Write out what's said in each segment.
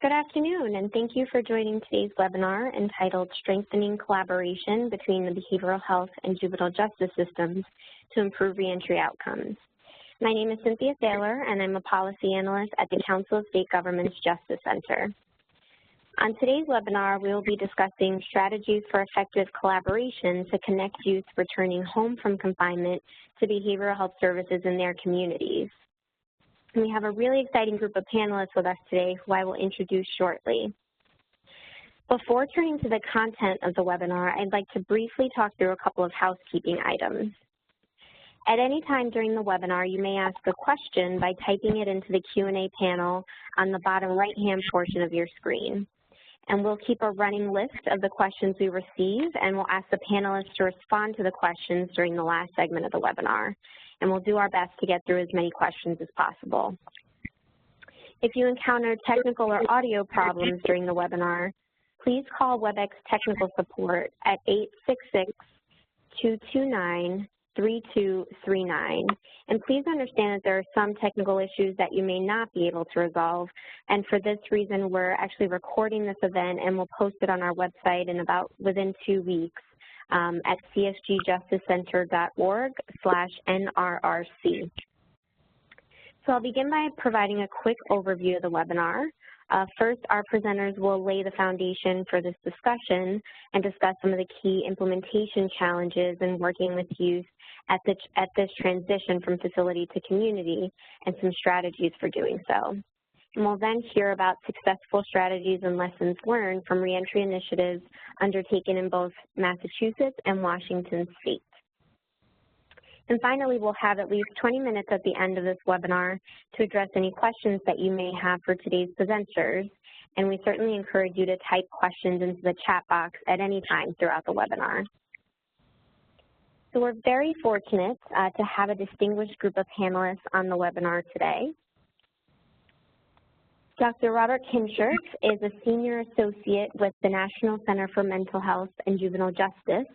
Good afternoon, and thank you for joining today's webinar entitled Strengthening Collaboration Between the Behavioral Health and Juvenile Justice Systems to Improve Reentry Outcomes. My name is Cynthia Saylor, and I'm a policy analyst at the Council of State Governments Justice Center. On today's webinar, we will be discussing strategies for effective collaboration to connect youth returning home from confinement to behavioral health services in their communities. And we have a really exciting group of panelists with us today who I will introduce shortly. Before turning to the content of the webinar, I'd like to briefly talk through a couple of housekeeping items. At any time during the webinar, you may ask a question by typing it into the Q&A panel on the bottom right-hand portion of your screen. And we'll keep a running list of the questions we receive, and we'll ask the panelists to respond to the questions during the last segment of the webinar. And we'll do our best to get through as many questions as possible. If you encounter technical or audio problems during the webinar, please call WebEx Technical Support at 866-229-3239. And please understand that there are some technical issues that you may not be able to resolve. And for this reason, we're actually recording this event and we'll post it on our website in within 2 weeks. At csgjusticecenter.org/NRRC. So I'll begin by providing a quick overview of the webinar. First, our presenters will lay the foundation for this discussion and discuss some of the key implementation challenges in working with youth at this transition from facility to community and some strategies for doing so. And we'll then hear about successful strategies and lessons learned from reentry initiatives undertaken in both Massachusetts and Washington State. And finally, we'll have at least 20 minutes at the end of this webinar to address any questions that you may have for today's presenters. And we certainly encourage you to type questions into the chat box at any time throughout the webinar. So we're very fortunate to have a distinguished group of panelists on the webinar today. Dr. Robert Kinscherff is a senior associate with the National Center for Mental Health and Juvenile Justice,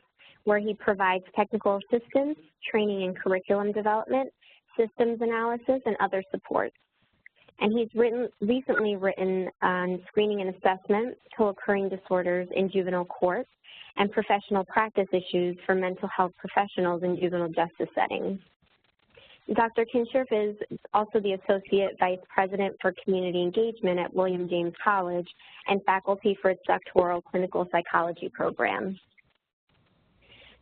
where he provides technical assistance, training and curriculum development, systems analysis, and other supports. And he's recently written on screening and assessment, co-occurring disorders in juvenile court, and professional practice issues for mental health professionals in juvenile justice settings. Dr. Kinscherff is also the Associate Vice President for Community Engagement at William James College and faculty for its doctoral clinical psychology program.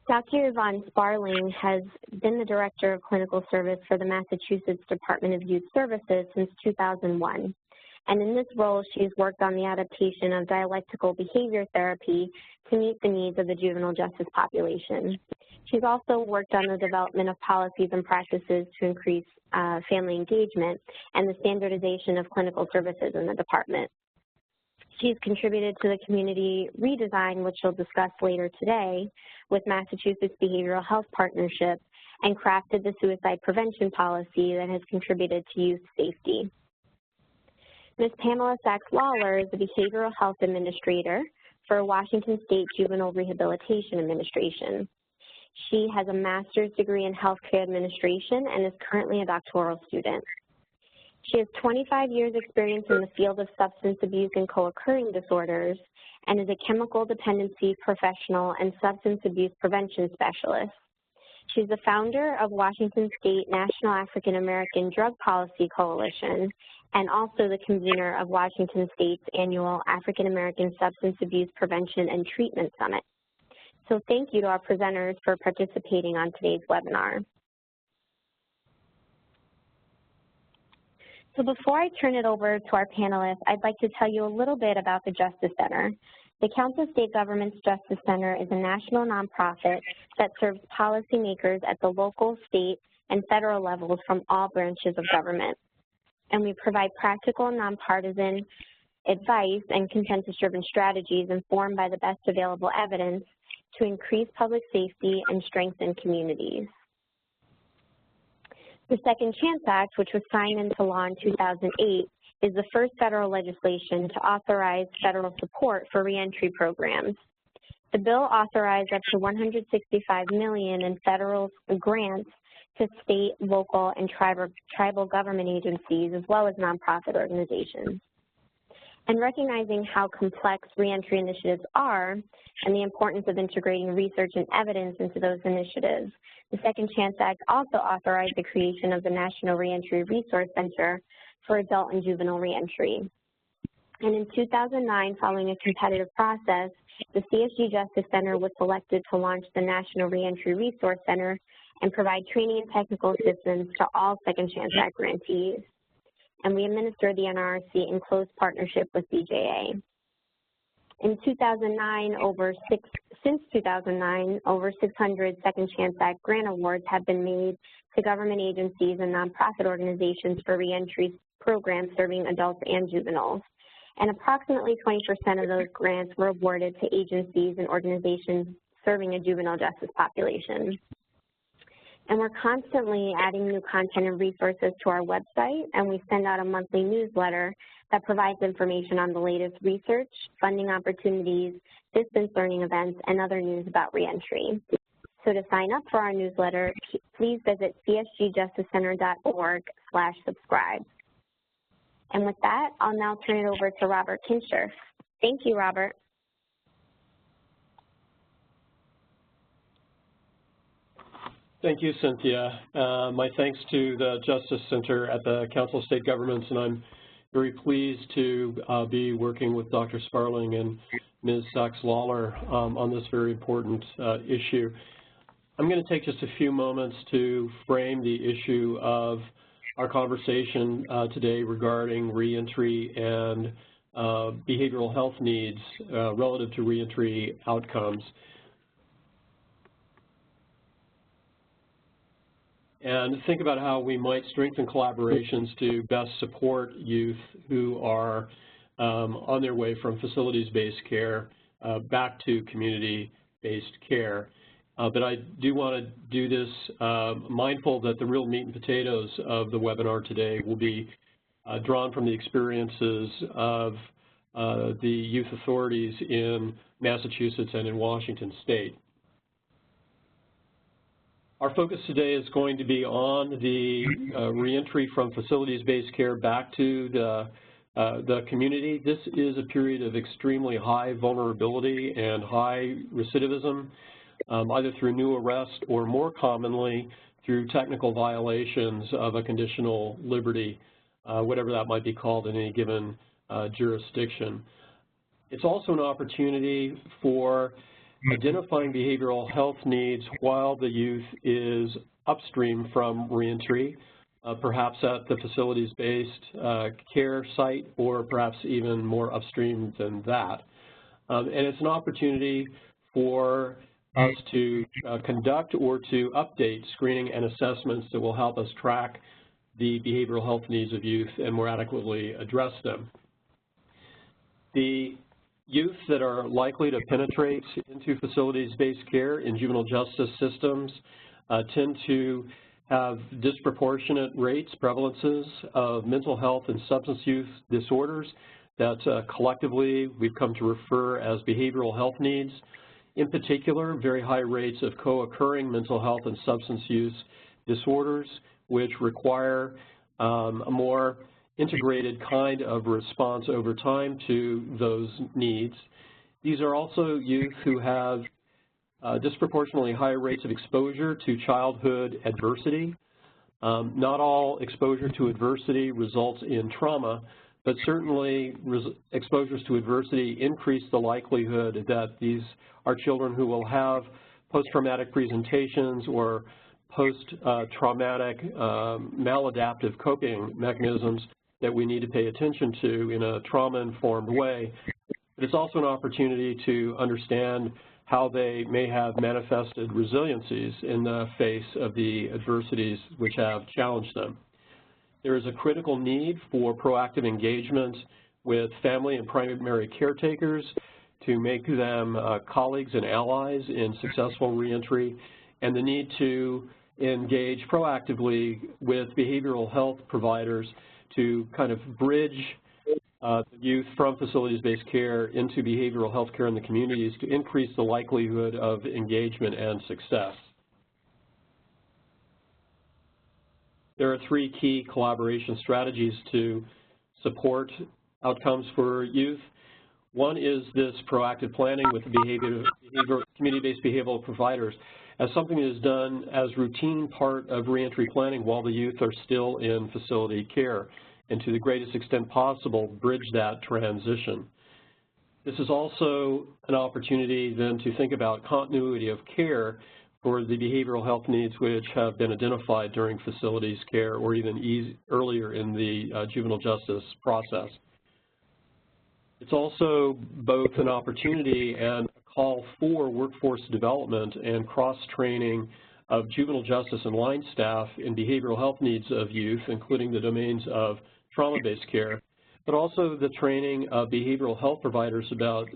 Dr. Siobhan Sparling has been the Director of Clinical Service for the Massachusetts Department of Youth Services since 2001. And in this role, she's worked on the adaptation of dialectical behavior therapy to meet the needs of the juvenile justice population. She's also worked on the development of policies and practices to increase family engagement and the standardization of clinical services in the department. She's contributed to the community redesign, which she'll discuss later today, with Massachusetts Behavioral Health Partnership, and crafted the suicide prevention policy that has contributed to youth safety. Ms. Pamela Sachs-Lawler is the Behavioral Health Administrator for Washington State Juvenile Rehabilitation Administration. She has a master's degree in healthcare administration and is currently a doctoral student. She has 25 years experience in the field of substance abuse and co-occurring disorders and is a chemical dependency professional and substance abuse prevention specialist. She's the founder of Washington State National African American Drug Policy Coalition and also the convener of Washington State's annual African American Substance Abuse Prevention and Treatment Summit. So thank you to our presenters for participating on today's webinar. So before I turn it over to our panelists, I'd like to tell you a little bit about the Justice Center. The Council of State Governments Justice Center is a national nonprofit that serves policymakers at the local, state, and federal levels from all branches of government. And we provide practical, nonpartisan advice and consensus-driven strategies informed by the best available evidence to increase public safety and strengthen communities. The Second Chance Act, which was signed into law in 2008, is the first federal legislation to authorize federal support for reentry programs. The bill authorized up to $165 million in federal grants to state, local, and tribal government agencies, as well as nonprofit organizations. And recognizing how complex reentry initiatives are and the importance of integrating research and evidence into those initiatives, the Second Chance Act also authorized the creation of the National Reentry Resource Center for Adult and Juvenile Reentry. And in 2009, following a competitive process, the CSG Justice Center was selected to launch the National Reentry Resource Center and provide training and technical assistance to all Second Chance Act grantees. And we administer the NRRC in close partnership with BJA. In 2009, since 2009, over 600 Second Chance Act grant awards have been made to government agencies and nonprofit organizations for reentry programs serving adults and juveniles. And approximately 20% of those grants were awarded to agencies and organizations serving a juvenile justice population. And we're constantly adding new content and resources to our website, and we send out a monthly newsletter that provides information on the latest research, funding opportunities, distance learning events, and other news about reentry. So to sign up for our newsletter, please visit csgjusticecenter.org/subscribe. And with that, I'll now turn it over to Robert Kinscherff. Thank you, Robert. Thank you, Cynthia. My thanks to the Justice Center at the Council of State Governments, and I'm very pleased to be working with Dr. Sparling and Ms. Sachs-Lawler on this very important issue. I'm going to take just a few moments to frame the issue of our conversation today regarding reentry and behavioral health needs relative to reentry outcomes. And think about how we might strengthen collaborations to best support youth who are on their way from facilities-based care back to community-based care. But I do want to do this mindful that the real meat and potatoes of the webinar today will be drawn from the experiences of the youth authorities in Massachusetts and in Washington State. Our focus today is going to be on the reentry from facilities-based care back to the community. This is a period of extremely high vulnerability and high recidivism, either through new arrest or more commonly through technical violations of a conditional liberty, whatever that might be called in any given jurisdiction. It's also an opportunity for identifying behavioral health needs while the youth is upstream from reentry, perhaps at the facilities-based care site or perhaps even more upstream than that. And it's an opportunity for us to conduct or to update screening and assessments that will help us track the behavioral health needs of youth and more adequately address them. The youth that are likely to penetrate into facilities-based care in juvenile justice systems tend to have disproportionate rates, prevalences of mental health and substance use disorders that collectively we've come to refer as behavioral health needs. In particular, very high rates of co-occurring mental health and substance use disorders, which require a more integrated kind of response over time to those needs. These are also youth who have disproportionately high rates of exposure to childhood adversity. Not all exposure to adversity results in trauma, but certainly exposures to adversity increase the likelihood that these are children who will have post-traumatic presentations or post-traumatic maladaptive coping mechanisms that we need to pay attention to in a trauma-informed way. But it's also an opportunity to understand how they may have manifested resiliencies in the face of the adversities which have challenged them. There is a critical need for proactive engagement with family and primary caretakers to make them colleagues and allies in successful reentry, and the need to engage proactively with behavioral health providers to kind of bridge youth from facilities-based care into behavioral health care in the communities to increase the likelihood of engagement and success. There are three key collaboration strategies to support outcomes for youth. One is this proactive planning with the community-based behavioral providers as something that is done as routine part of reentry planning while the youth are still in facility care, and to the greatest extent possible, bridge that transition. This is also an opportunity then to think about continuity of care for the behavioral health needs which have been identified during facilities care or even earlier in the juvenile justice process. It's also both an opportunity and a call for workforce development and cross-training of juvenile justice and line staff in behavioral health needs of youth, including the domains of trauma-based care, but also the training of behavioral health providers about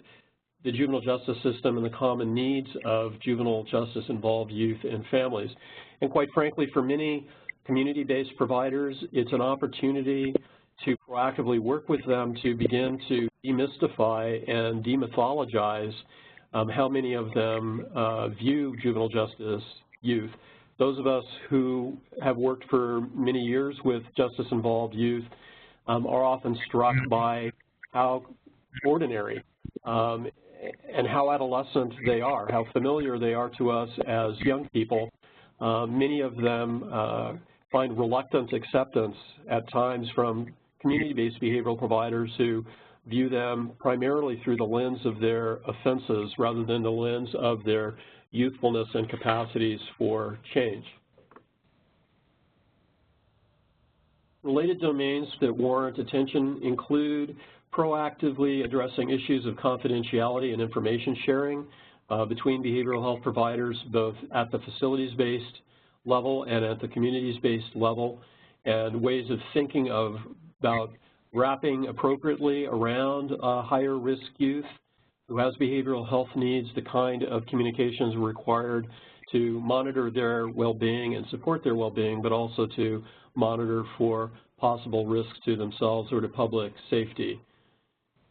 the juvenile justice system and the common needs of juvenile justice-involved youth and families. And quite frankly, for many community-based providers, it's an opportunity to proactively work with them to begin to demystify and demythologize how many of them view juvenile justice youth. Those of us who have worked for many years with justice-involved youth are often struck by how ordinary and how adolescent they are, how familiar they are to us as young people. Many of them find reluctant acceptance at times from community-based behavioral providers who view them primarily through the lens of their offenses rather than the lens of their youthfulness and capacities for change. Related domains that warrant attention include proactively addressing issues of confidentiality and information sharing between behavioral health providers, both at the facilities-based level and at the communities-based level, and ways of thinking about wrapping appropriately around higher risk youth who has behavioral health needs, the kind of communications required to monitor their well-being and support their well-being, but also to monitor for possible risks to themselves or to public safety.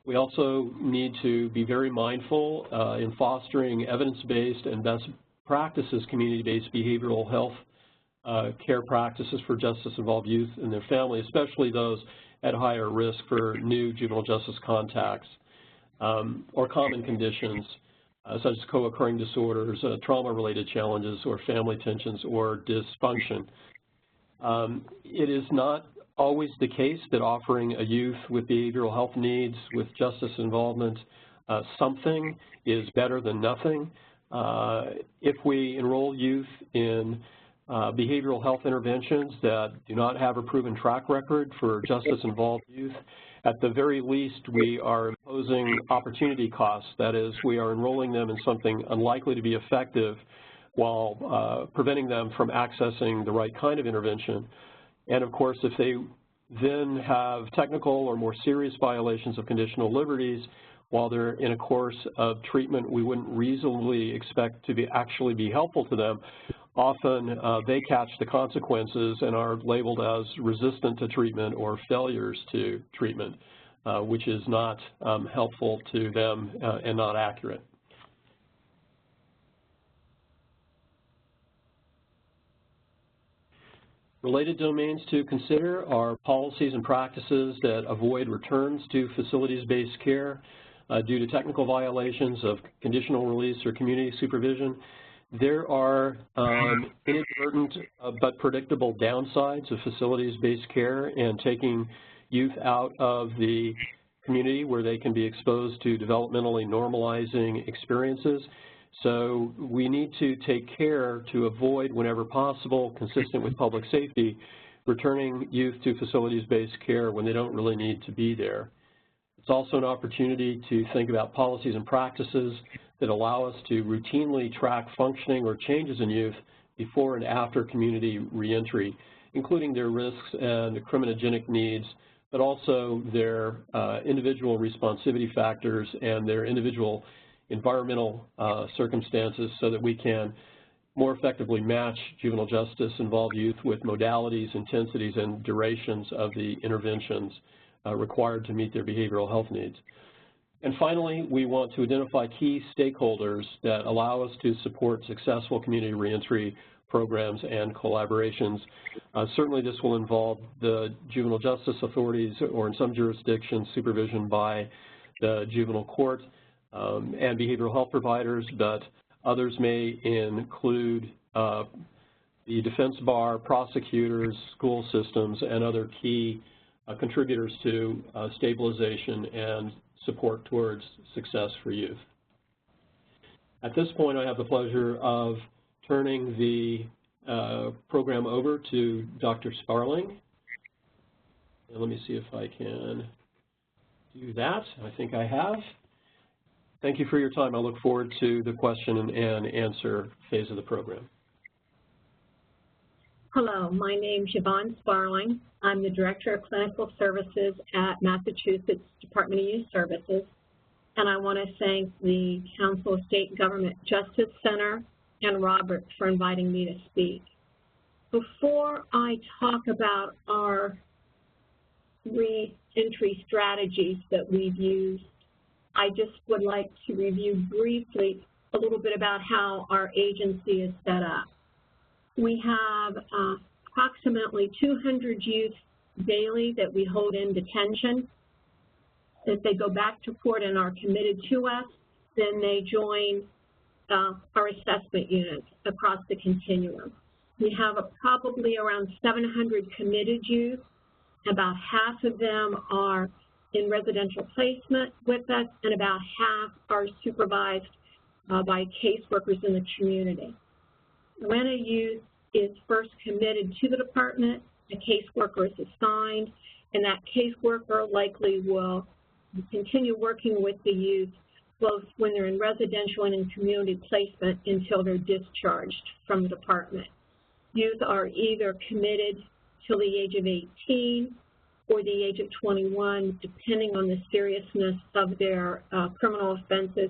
We also need to be very mindful in fostering evidence-based and best practices community-based behavioral health care practices for justice-involved youth and their family, especially those at higher risk for new juvenile justice contacts or common conditions such as co-occurring disorders, trauma-related challenges, or family tensions or dysfunction. It is not always the case that offering a youth with behavioral health needs with justice involvement something is better than nothing. If we enroll youth in behavioral health interventions that do not have a proven track record for justice-involved youth, at the very least we are imposing opportunity costs. That is, we are enrolling them in something unlikely to be effective while preventing them from accessing the right kind of intervention. And of course, if they then have technical or more serious violations of conditional liberties while they're in a course of treatment we wouldn't reasonably expect to actually be helpful to them, often they catch the consequences and are labeled as resistant to treatment or failures to treatment, which is not helpful to them and not accurate. Related domains to consider are policies and practices that avoid returns to facilities-based care due to technical violations of conditional release or community supervision. There are inadvertent but predictable downsides of facilities-based care and taking youth out of the community where they can be exposed to developmentally normalizing experiences. So we need to take care to avoid, whenever possible, consistent with public safety, returning youth to facilities-based care when they don't really need to be there. It's also an opportunity to think about policies and practices that allow us to routinely track functioning or changes in youth before and after community reentry, including their risks and criminogenic needs, but also their individual responsivity factors and their individual environmental circumstances so that we can more effectively match juvenile justice involved youth with modalities, intensities, and durations of the interventions required to meet their behavioral health needs. And finally, we want to identify key stakeholders that allow us to support successful community reentry programs and collaborations. Certainly this will involve the juvenile justice authorities, or in some jurisdictions, supervision by the juvenile court and behavioral health providers, but others may include the defense bar, prosecutors, school systems, and other key contributors to stabilization and support towards success for youth. At this point, I have the pleasure of turning the program over to Dr. Sparling. And let me see if I can do that. I think I have. Thank you for your time. I look forward to the question and answer phase of the program. Hello, my name is Yvonne Sparling. I'm the Director of Clinical Services at Massachusetts Department of Youth Services, and I want to thank the Council of State Government Justice Center and Robert for inviting me to speak. Before I talk about our reentry strategies that we've used, I just would like to review briefly a little bit about how our agency is set up. We have approximately 200 youth daily that we hold in detention. If they go back to court and are committed to us, then they join our assessment units across the continuum. We have probably around 700 committed youth. About half of them are in residential placement with us, and about half are supervised by caseworkers in the community. When a youth is first committed to the department, a caseworker is assigned, and that caseworker likely will continue working with the youth both when they're in residential and in community placement until they're discharged from the department. Youth are either committed till the age of 18 or the age of 21, depending on the seriousness of their criminal offenses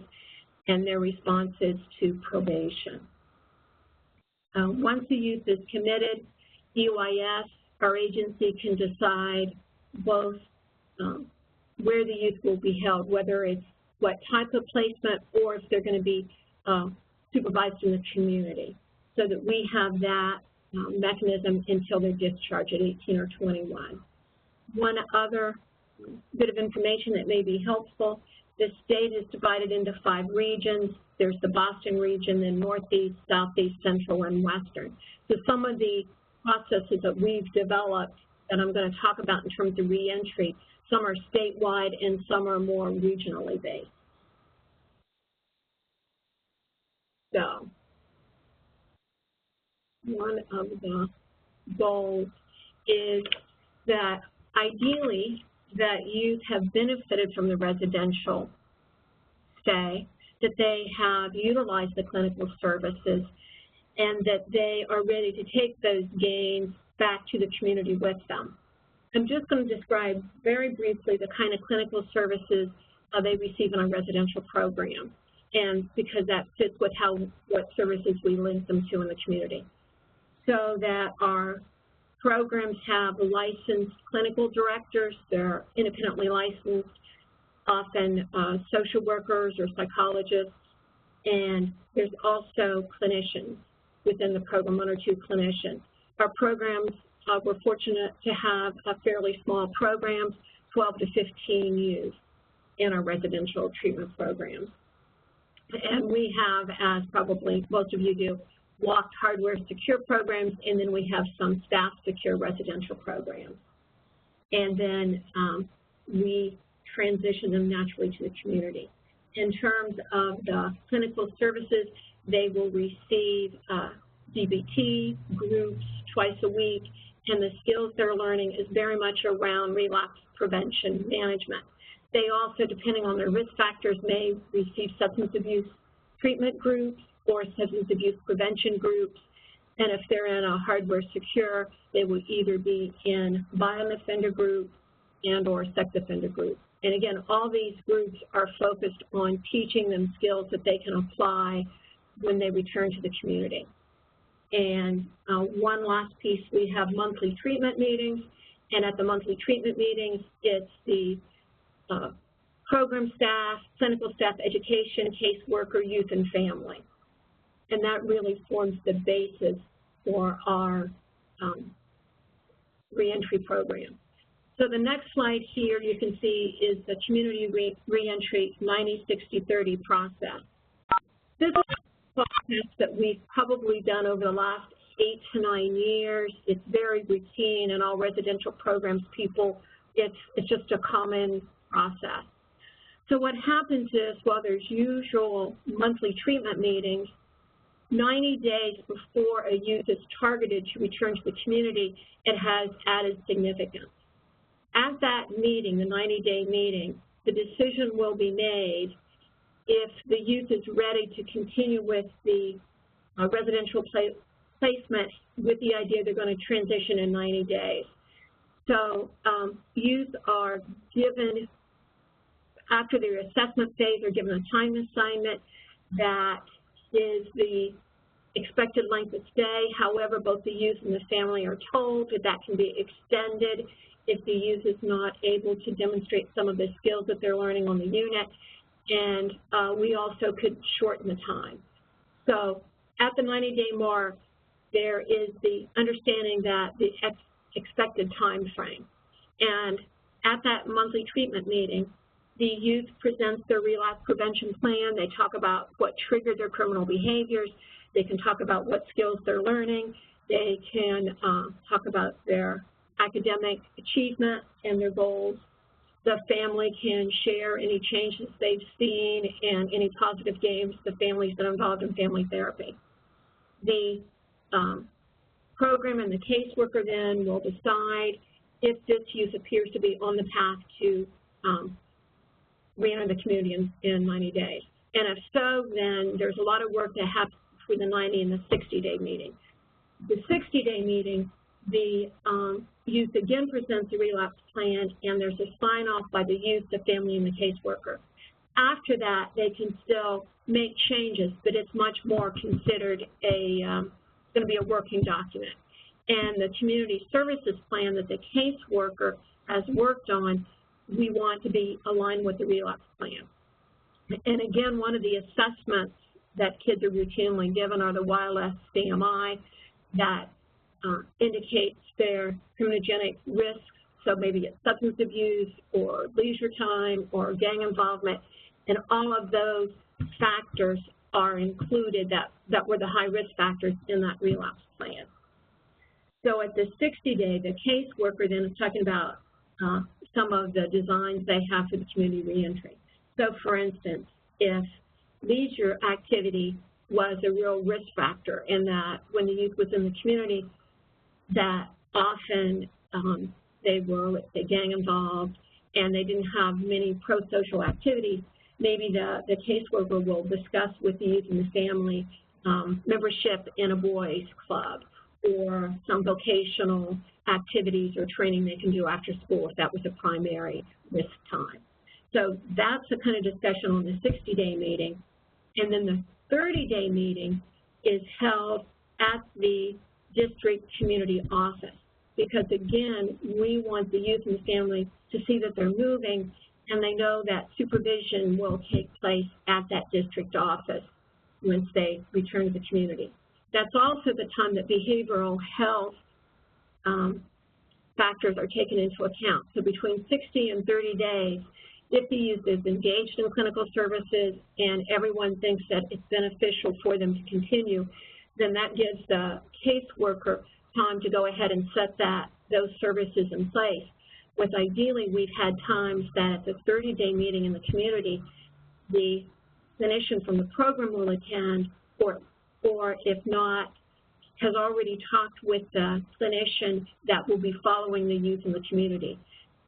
and their responses to probation. Once the youth is committed, EYS, our agency, can decide both where the youth will be held, whether it's what type of placement or if they're going to be supervised in the community, so that we have that mechanism until they're discharged at 18 or 21. One other bit of information that may be helpful: the state is divided into 5 regions. There's the Boston region, then Northeast, Southeast, Central, and Western. So some of the processes that we've developed that I'm going to talk about in terms of reentry, some are statewide and some are more regionally based. So one of the goals is that ideally that youth have benefited from the residential stay, that they have utilized the clinical services, and that they are ready to take those gains back to the community with them. I'm just going to describe very briefly the kind of clinical services they receive in our residential program, and because that fits with what services we link them to in the community. So that our programs have licensed clinical directors. They're independently licensed, often social workers or psychologists, and there's also clinicians within the program, 1 or 2 clinicians. Our programs, we're fortunate to have fairly small programs, 12 to 15 youth in our residential treatment programs. And we have, as probably most of you do, locked hardware secure programs, and then we have some staff secure residential programs. And then we transition them naturally to the community. In terms of the clinical services, they will receive DBT groups twice a week, and the skills they're learning is very much around relapse prevention management. They also, depending on their risk factors, may receive substance abuse treatment groups or substance abuse prevention groups, and if they're in a hardware secure, they will either be in violent offender group and or sex offender group. And again, all these groups are focused on teaching them skills that they can apply when they return to the community. And one last piece, we have monthly treatment meetings, and at the monthly treatment meetings, it's the program staff, clinical staff, education, caseworker, youth, and family. And that really forms the basis for our reentry program. So the next slide here you can see is the community reentry 90-60-30 process. This is a process that we've probably done over the last 8 to 9 years. It's very routine in all residential programs. It's just a common process. So what happens is, while there's usual monthly treatment meetings, 90 days before a youth is targeted to return to the community, it has added significance. At that meeting, the 90-day meeting, the decision will be made if the youth is ready to continue with the residential placement with the idea they're going to transition in 90 days. So youth are given, after their assessment phase, are given a time assignment that is the expected length of stay. However, both the youth and the family are told that that can be extended if the youth is not able to demonstrate some of the skills that they're learning on the unit, and we also could shorten the time. So at the 90-day mark, there is the understanding that the expected time frame. And at that monthly treatment meeting, the youth presents their relapse prevention plan. They talk about what triggered their criminal behaviors. They can talk about what skills they're learning. They can talk about their academic achievement and their goals. The family can share any changes they've seen and any positive gains the family's been involved in family therapy. The program and the caseworker then will decide if this youth appears to be on the path to reenter the community in 90 days. And if so, then there's a lot of work that happens between the 90 and the 60-day meeting. The 60-day meeting, the youth again presents a relapse plan, and there's a sign-off by the youth, the family, and the caseworker. After that, they can still make changes, but it's much more considered going to be a working document. And the community services plan that the caseworker has worked on, we want to be aligned with the relapse plan. And again, one of the assessments that kids are routinely given are the YLS CMI that indicates their criminogenic risk, so maybe it's substance abuse or leisure time or gang involvement, and all of those factors are included that were the high-risk factors in that relapse plan. So at the 60-day, the caseworker then is talking about some of the designs they have for the community reentry. So for instance, if leisure activity was a real risk factor in that when the youth was in the community, that often they were, let's say, gang involved and they didn't have many pro-social activities, maybe the caseworker will discuss with the youth and the family membership in a boys club or some vocational activities or training they can do after school if that was a primary risk time. So that's the kind of discussion on the 60-day meeting. And then the 30-day meeting is held at the district community office because, again, we want the youth and the family to see that they're moving and they know that supervision will take place at that district office once they return to the community. That's also the time that behavioral health factors are taken into account. So between 60 and 30 days, if the youth is engaged in clinical services and everyone thinks that it's beneficial for them to continue, then that gives the caseworker time to go ahead and set those services in place. With ideally, we've had times that at the 30-day meeting in the community, the clinician from the program will attend, or if not, has already talked with the clinician that will be following the youth in the community.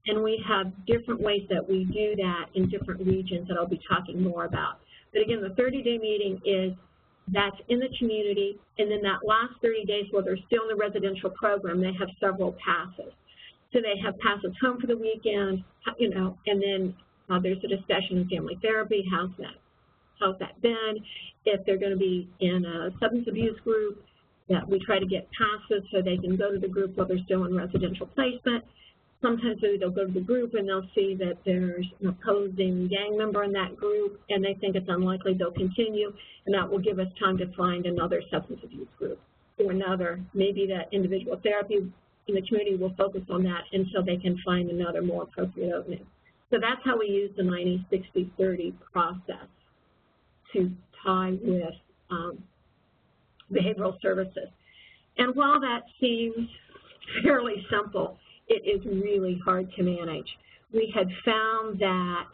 And we have different ways that we do that in different regions that I'll be talking more about. But again, the 30-day meeting that's in the community, and then that last 30 days while they're still in the residential program, they have several passes. So they have passes home for the weekend, you know, and then there's a discussion in family therapy, how's that been? If they're going to be in a substance abuse group, that we try to get passes so they can go to the group while they're still in residential placement. Sometimes they'll go to the group and they'll see that there's an opposing gang member in that group and they think it's unlikely they'll continue, and that will give us time to find another substance abuse group. to another. Maybe that individual therapy in the community will focus on that until they can find another more appropriate opening. So that's how we use the 90-60-30 process to tie with behavioral services. And while that seems fairly simple, it is really hard to manage. We had found that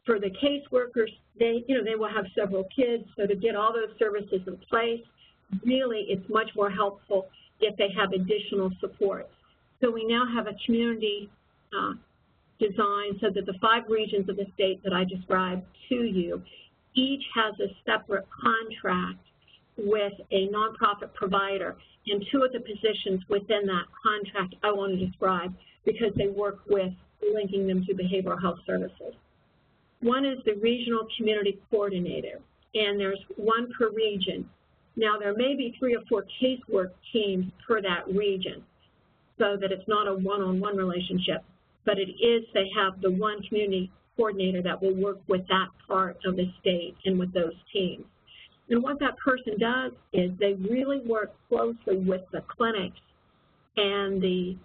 for the caseworkers, they will have several kids, so to get all those services in place, really it's much more helpful if they have additional support. So we now have a community design so that the 5 regions of the state that I described to you, each has a separate contract with a nonprofit provider, and 2 of the positions within that contract I want to describe because they work with linking them to behavioral health services. One is the regional community coordinator, and there's 1 per region. Now, there may be 3 or 4 casework teams per that region, so that it's not a one-on-one relationship, but it is they have the 1 community coordinator that will work with that part of the state and with those teams. And what that person does is they really work closely with the clinics and the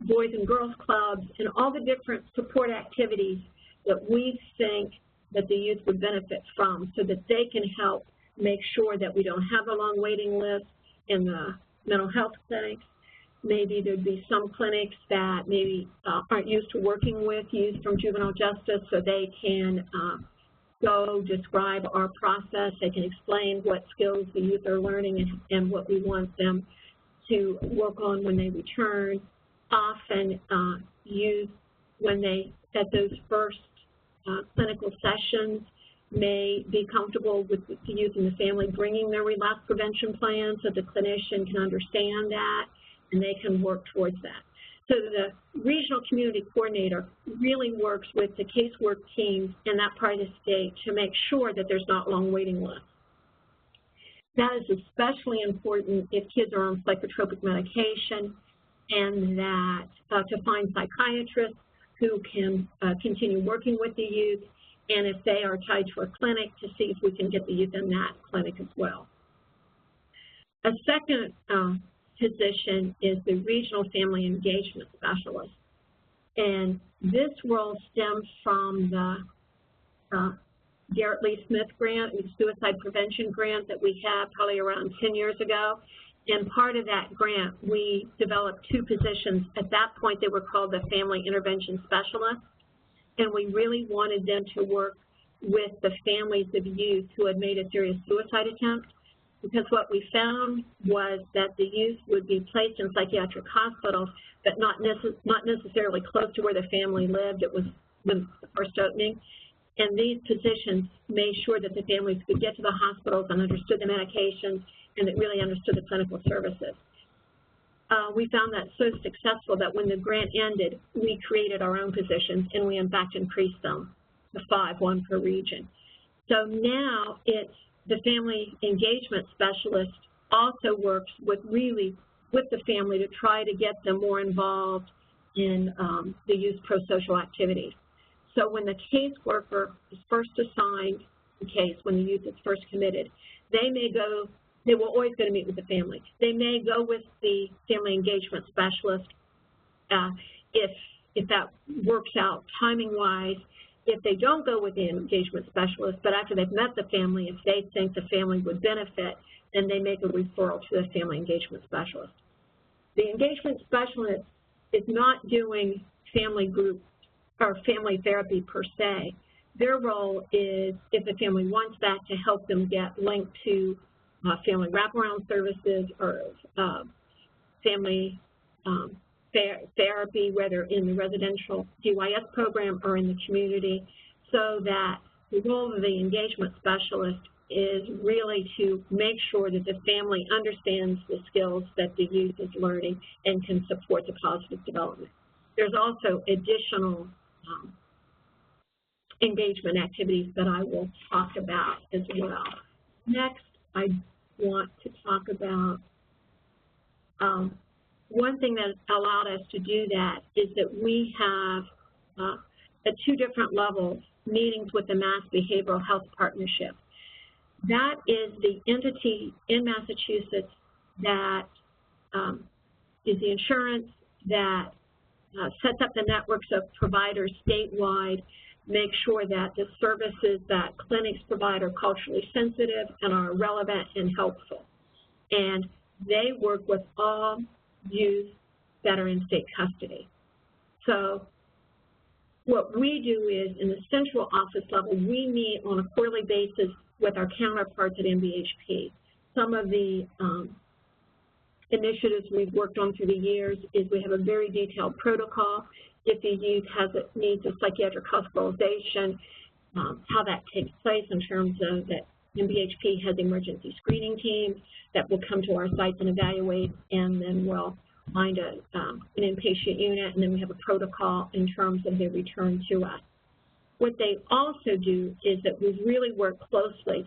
Boys and Girls Clubs and all the different support activities that we think that the youth would benefit from, so that they can help make sure that we don't have a long waiting list in the mental health clinics. Maybe there'd be some clinics that maybe aren't used to working with youth from juvenile justice, so they can go describe our process. They can explain what skills the youth are learning and what we want them to work on when they return. Often youth, when they, at those first clinical sessions, may be comfortable with the youth and the family bringing their relapse prevention plan so the clinician can understand that and they can work towards that. So the regional community coordinator really works with the casework teams in that part of the state to make sure that there's not long waiting lists. That is especially important if kids are on psychotropic medication, and that to find psychiatrists who can continue working with the youth, and if they are tied to a clinic, to see if we can get the youth in that clinic as well. A second position is the regional family engagement specialist. And this role stems from the Garrett Lee Smith grant, the suicide prevention grant that we had probably around 10 years ago. And part of that grant, we developed 2 positions. At that point, they were called the family intervention specialists. And we really wanted them to work with the families of youth who had made a serious suicide attempt, because what we found was that the youth would be placed in psychiatric hospitals, but not necessarily close to where the family lived. It was the first opening. And these positions made sure that the families could get to the hospitals and understood the medications and that really understood the clinical services. We found that so successful that when the grant ended, we created our own positions, and we in fact increased them to 5, 1 per region. So now it's the family engagement specialist also works with the family to try to get them more involved in the youth pro-social activities. So when the caseworker is first assigned the case, when the youth is first committed, they will always go to meet with the family. They may go with the family engagement specialist if that works out timing-wise. If they don't go with the engagement specialist, but after they've met the family, if they think the family would benefit, then they make a referral to the family engagement specialist. The engagement specialist is not doing family group or family therapy per se. Their role is, if the family wants that, to help them get linked to family wraparound services or family therapy, whether in the residential DYS program or in the community, so that the role of the engagement specialist is really to make sure that the family understands the skills that the youth is learning and can support the positive development. There's also additional engagement activities that I will talk about as well. Next, I want to talk about one thing that allowed us to do that is that we have at 2 different levels meetings with the Mass Behavioral Health Partnership. that is the entity in Massachusetts that is the insurance that sets up the networks of providers statewide, make sure that the services that clinics provide are culturally sensitive and are relevant and helpful. And they work with all youth that are in state custody. So what we do is, in the central office level, we meet on a quarterly basis with our counterparts at MBHP. Some of the initiatives we've worked on through the years is we have a very detailed protocol. If the youth needs a psychiatric hospitalization, how that takes place in terms of that MBHP has emergency screening teams that will come to our sites and evaluate, and then we'll find an inpatient unit, and then we have a protocol in terms of their return to us. What they also do is that we really work closely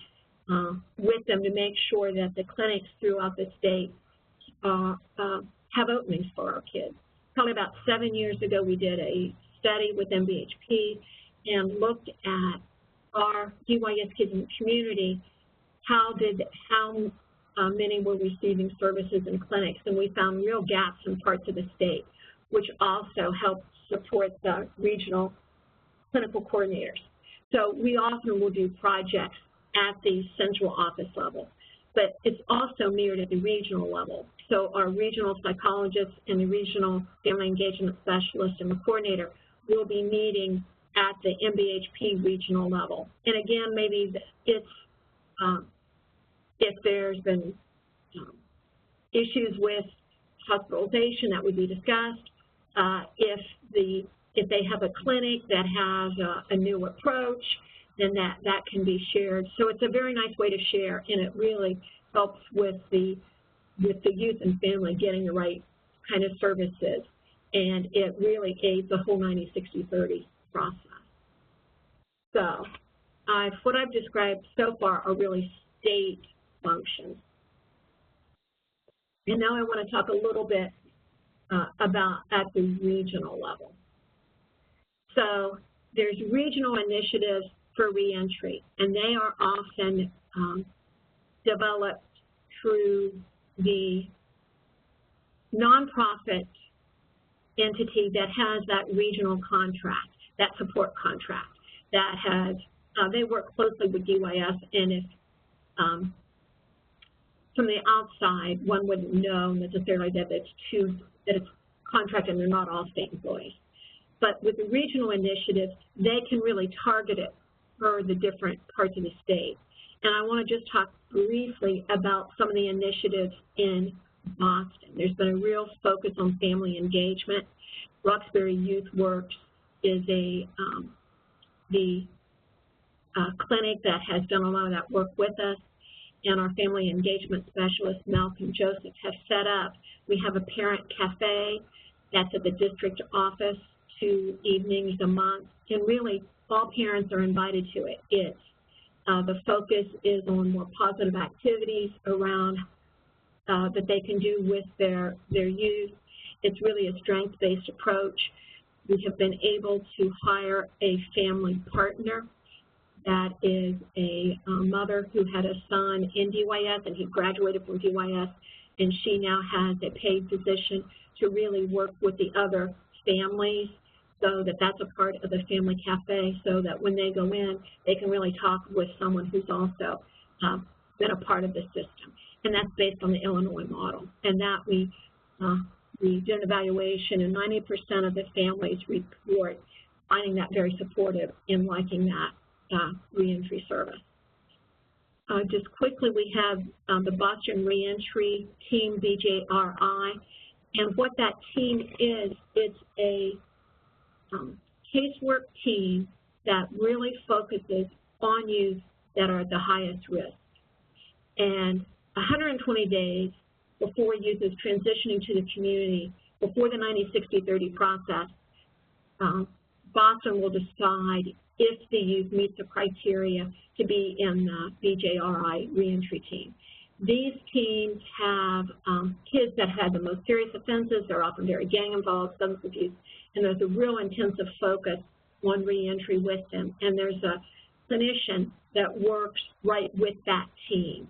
with them to make sure that the clinics throughout the state have openings for our kids. Probably about 7 years ago, we did a study with MBHP and looked at our DYS kids in the community. How many were receiving services in clinics, and we found real gaps in parts of the state, which also helped support the regional clinical coordinators. So we often will do projects at the central office level, but it's also mirrored at the regional level. So our regional psychologists and the regional family engagement specialist and the coordinator will be meeting at the MBHP regional level. And again, maybe it's if there's been issues with hospitalization, that would be discussed. If they have a clinic that has a new approach, then that can be shared. So it's a very nice way to share, and it really helps with the youth and family getting the right kind of services, and it really aids the whole 90-60-30 process. So what I've described so far are really state functions. And now I want to talk a little bit about at the regional level. So there's regional initiatives for reentry, and they are often developed through the nonprofit entity that has that regional contract, that support contract, that has, they work closely with DYS, and if from the outside, one wouldn't know necessarily that it's contract and they're not all state employees. But with the regional initiatives, they can really target it for the different parts of the state. And I want to just talk briefly about some of the initiatives in Boston. There's been a real focus on family engagement. Roxbury Youth Works is the clinic that has done a lot of that work with us, and our family engagement specialist, Malcolm Joseph, have set up. We have a parent cafe that's at the district office 2 evenings a month, and really all parents are invited to it. The focus is on more positive activities around that they can do with their youth. It's really a strengths-based approach. We have been able to hire a family partner that is a mother who had a son in DYS, and he graduated from DYS, and she now has a paid position to really work with the other families, so that's a part of the family cafe, so that when they go in, they can really talk with someone who's also been a part of the system. And that's based on the Illinois model. And that we did an evaluation, and 90% of the families report finding that very supportive and liking that reentry service. Just quickly, we have the Boston Reentry Team, BJRI, and what that team is, it's a casework team that really focuses on youth that are at the highest risk. And 120 days before youth is transitioning to the community, before the 90-60-30 process, Boston will decide if the youth meets the criteria to be in the BJRI reentry team. These teams have kids that had the most serious offenses. They're often very gang involved, substance abuse, and there's a real intensive focus on reentry with them. And there's clinician that works right with that team.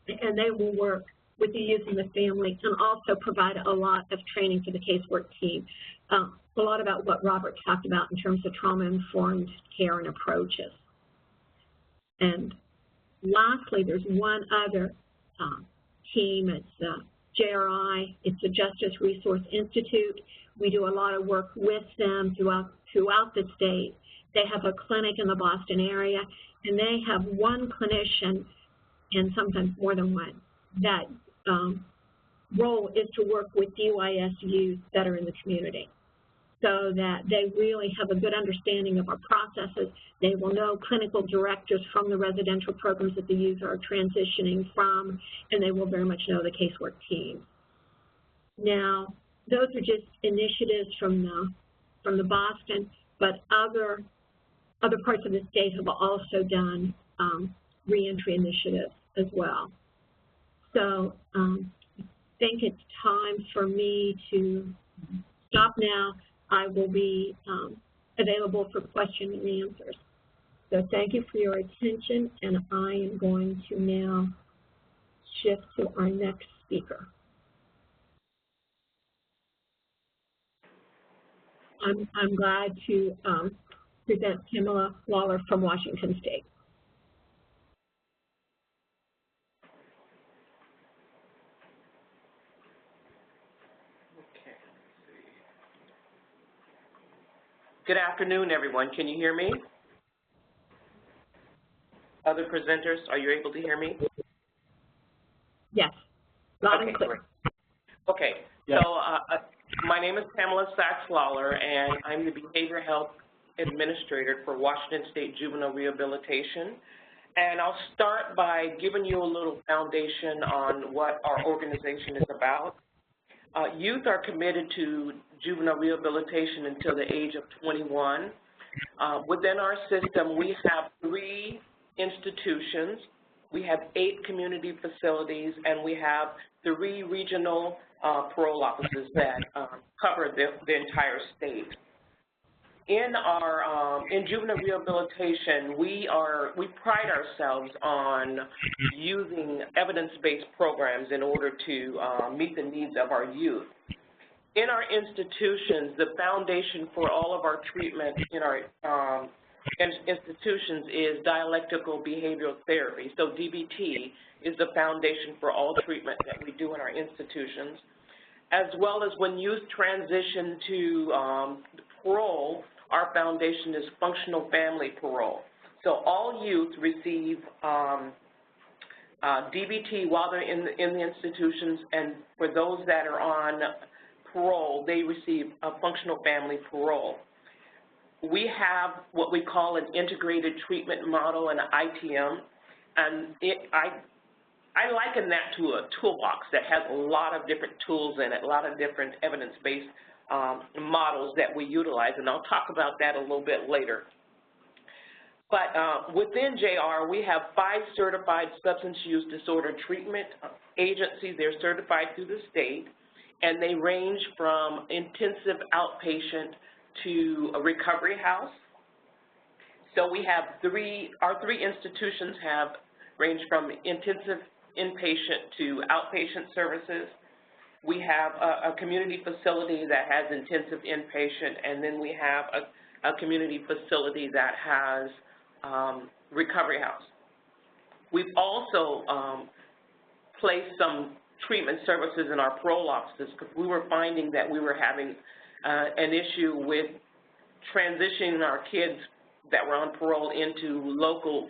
And they will work with the youth and the family and also provide a lot of training for the casework team. A lot about what Robert talked about in terms of trauma-informed care and approaches. And lastly, there's one other team. It's JRI. It's the Justice Resource Institute. We do a lot of work with them throughout the state. They have a clinic in the Boston area, and they have one clinician, and sometimes more than one, that role is to work with DYS youth that are in the community, so that they really have a good understanding of our processes. They will know clinical directors from the residential programs that the youth are transitioning from, and they will very much know the casework team. Now, those are just initiatives from the Boston, but other parts of the state have also done reentry initiatives as well. So I think it's time for me to stop now. I will be available for questions and answers. So thank you for your attention, and I am going to now shift to our next speaker. I'm glad to present Pamela Lawler from Washington State. Good afternoon, everyone. Can you hear me? Other presenters, are you able to hear me? Yes, loud and clear. Great. Okay, yeah. So my name is Pamela Lawler, and I'm the Behavioral Health Administrator for Washington State Juvenile Rehabilitation. And I'll start by giving you a little foundation on what our organization is about. Youth are committed to juvenile rehabilitation until the age of 21. Within our system, we have 3 institutions, we have 8 community facilities, and we have 3 regional parole offices that cover the entire state. In juvenile rehabilitation, we pride ourselves on using evidence-based programs in order to meet the needs of our youth. In our institutions, the foundation for all of our treatment in our institutions is dialectical behavioral therapy. So DBT is the foundation for all treatment that we do in our institutions, as well as when youth transition to parole. Our foundation is functional family parole. So all youth receive DBT while they're in the institutions, and for those that are on parole, they receive a functional family parole. We have what we call an integrated treatment model, an ITM, and I liken that to a toolbox that has a lot of different tools in it, a lot of different evidence-based models that we utilize, and I'll talk about that a little bit later. But within JR, we have 5 certified substance use disorder treatment agencies. They're certified through the state, and they range from intensive outpatient to a recovery house. So we have our 3 institutions have ranged from intensive inpatient to outpatient services. We have a community facility that has intensive inpatient, and then we have a community facility that has recovery house. We've also placed some treatment services in our parole offices because we were finding that we were having an issue with transitioning our kids that were on parole into local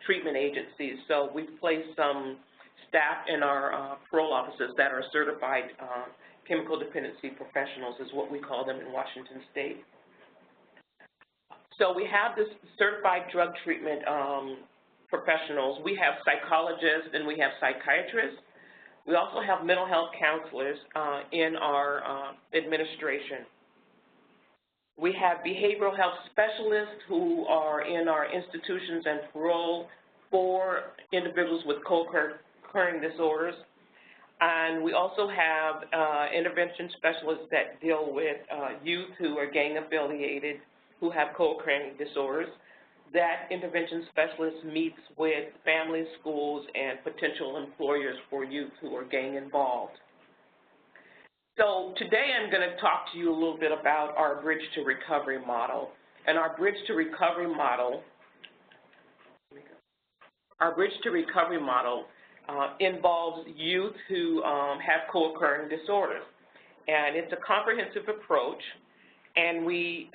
treatment agencies. So we've placed some staff in our parole offices that are certified chemical dependency professionals, is what we call them in Washington State. So we have this certified drug treatment professionals. We have psychologists and we have psychiatrists. We also have mental health counselors in our administration. We have behavioral health specialists who are in our institutions and parole for individuals with co-occurring disorders. And we also have intervention specialists that deal with youth who are gang affiliated, who have co-occurring disorders. that intervention specialist meets with families, schools, and potential employers for youth who are gang involved. So today I'm going to talk to you a little bit about our Bridge to Recovery model. And our Bridge to Recovery model involves youth who have co-occurring disorders. And it's a comprehensive approach, and we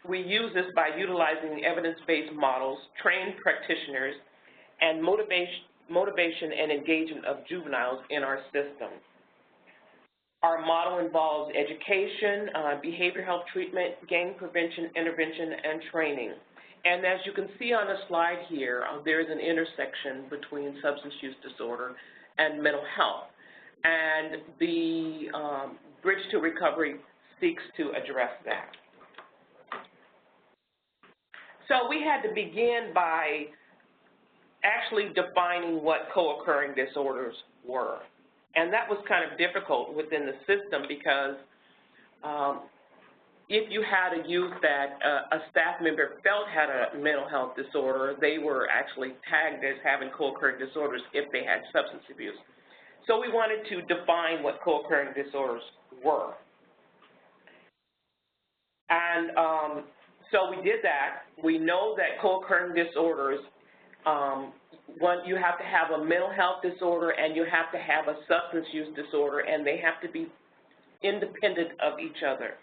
use this by utilizing evidence-based models, trained practitioners, and motivation and engagement of juveniles in our system. Our model involves education, behavioral health treatment, gang prevention, intervention, and training. And as you can see on the slide here, there is an intersection between substance use disorder and mental health. And the Bridge to Recovery seeks to address that. So we had to begin by actually defining what co-occurring disorders were. And that was kind of difficult within the system because if you had a youth that a staff member felt had a mental health disorder, they were actually tagged as having co-occurring disorders if they had substance abuse. So we wanted to define what co-occurring disorders were. And so we did that. We know that co-occurring disorders, one, you have to have a mental health disorder and you have to have a substance use disorder, and they have to be independent of each other.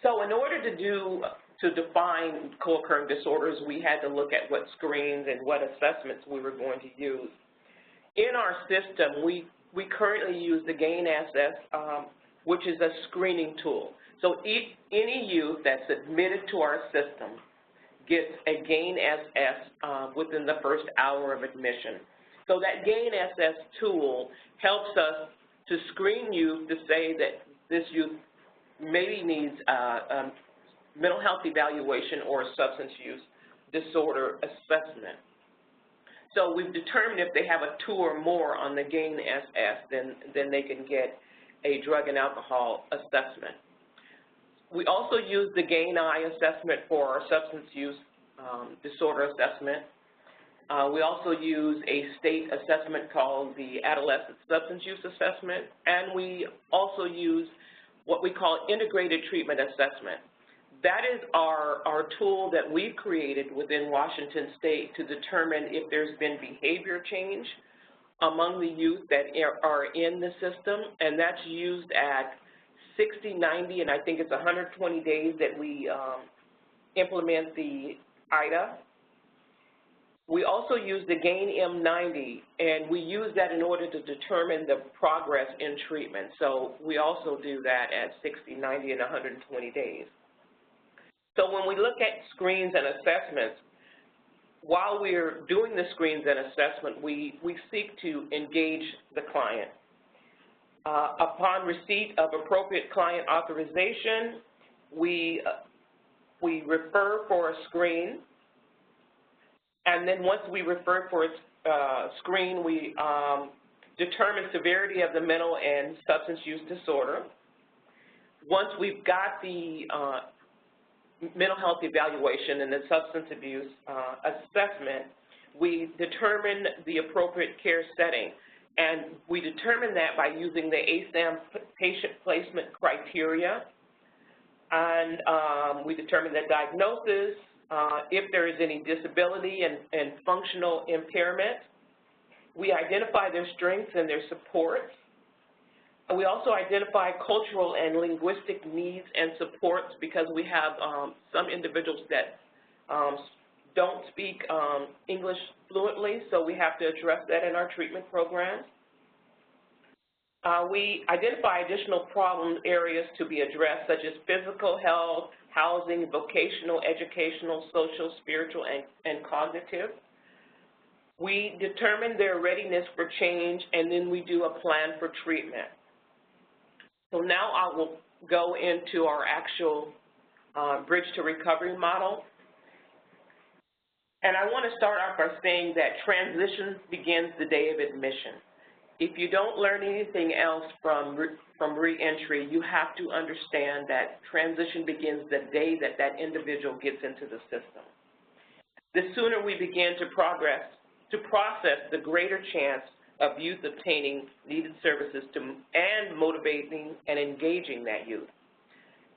So in order to define co-occurring disorders, we had to look at what screens and what assessments we were going to use. In our system, we currently use the GAIN-SS, which is a screening tool. So any youth that's admitted to our system gets a GAIN-SS within the first hour of admission. So that GAIN-SS tool helps us to screen youth to say that this youth maybe needs a mental health evaluation or a substance use disorder assessment. So we've determined if they have a 2 or more on the GAIN-SS, then they can get a drug and alcohol assessment. We also use the GAIN-I assessment for our substance use disorder assessment. We also use a state assessment called the Adolescent Substance Use Assessment, and we also use what we call integrated treatment assessment. That is our tool that we've created within Washington State to determine if there's been behavior change among the youth that are in the system, and that's used at 60, 90, and I think it's 120 days that we implement the IDA. We also use the GAIN-M90, and we use that in order to determine the progress in treatment. So we also do that at 60, 90, and 120 days. So when we look at screens and assessments, while we're doing the screens and assessment, we seek to engage the client. Upon receipt of appropriate client authorization, we refer for a screen. And then once we refer for a screen, we determine severity of the mental and substance use disorder. Once we've got the mental health evaluation and the substance abuse assessment, we determine the appropriate care setting. And we determine that by using the ASAM patient placement criteria. And we determine the diagnosis, if there is any disability and functional impairment. We identify their strengths and their supports. And we also identify cultural and linguistic needs and supports, because we have some individuals that don't speak English fluently, so we have to address that in our treatment programs. We identify additional problem areas to be addressed, such as physical health, housing, vocational, educational, social, spiritual, and cognitive. We determine their readiness for change, and then we do a plan for treatment. So now I will go into our actual Bridge to Recovery model. And I want to start off by saying that transition begins the day of admission. if you don't learn anything else from reentry, you have to understand that transition begins the day that that individual gets into the system. The sooner we begin to process, the greater chance of youth obtaining needed services and motivating and engaging that youth.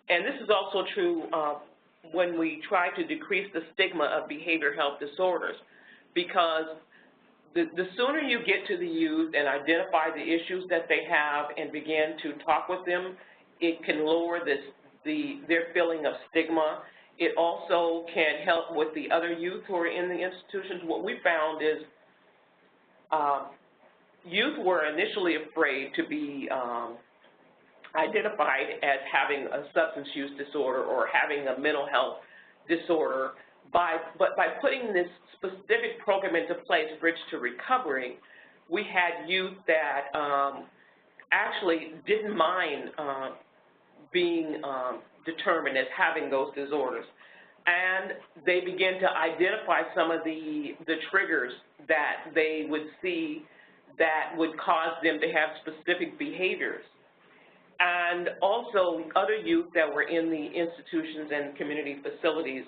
And this is also true when we try to decrease the stigma of behavioral health disorders, because the sooner you get to the youth and identify the issues that they have and begin to talk with them, it can lower their feeling of stigma. It also can help with the other youth who are in the institutions. What we found is youth were initially afraid to be identified as having a substance use disorder or having a mental health disorder. But by putting this specific program into place, Bridge to Recovery, we had youth that actually didn't mind being determined as having those disorders. And they began to identify some of the triggers that they would see that would cause them to have specific behaviors. And also other youth that were in the institutions and community facilities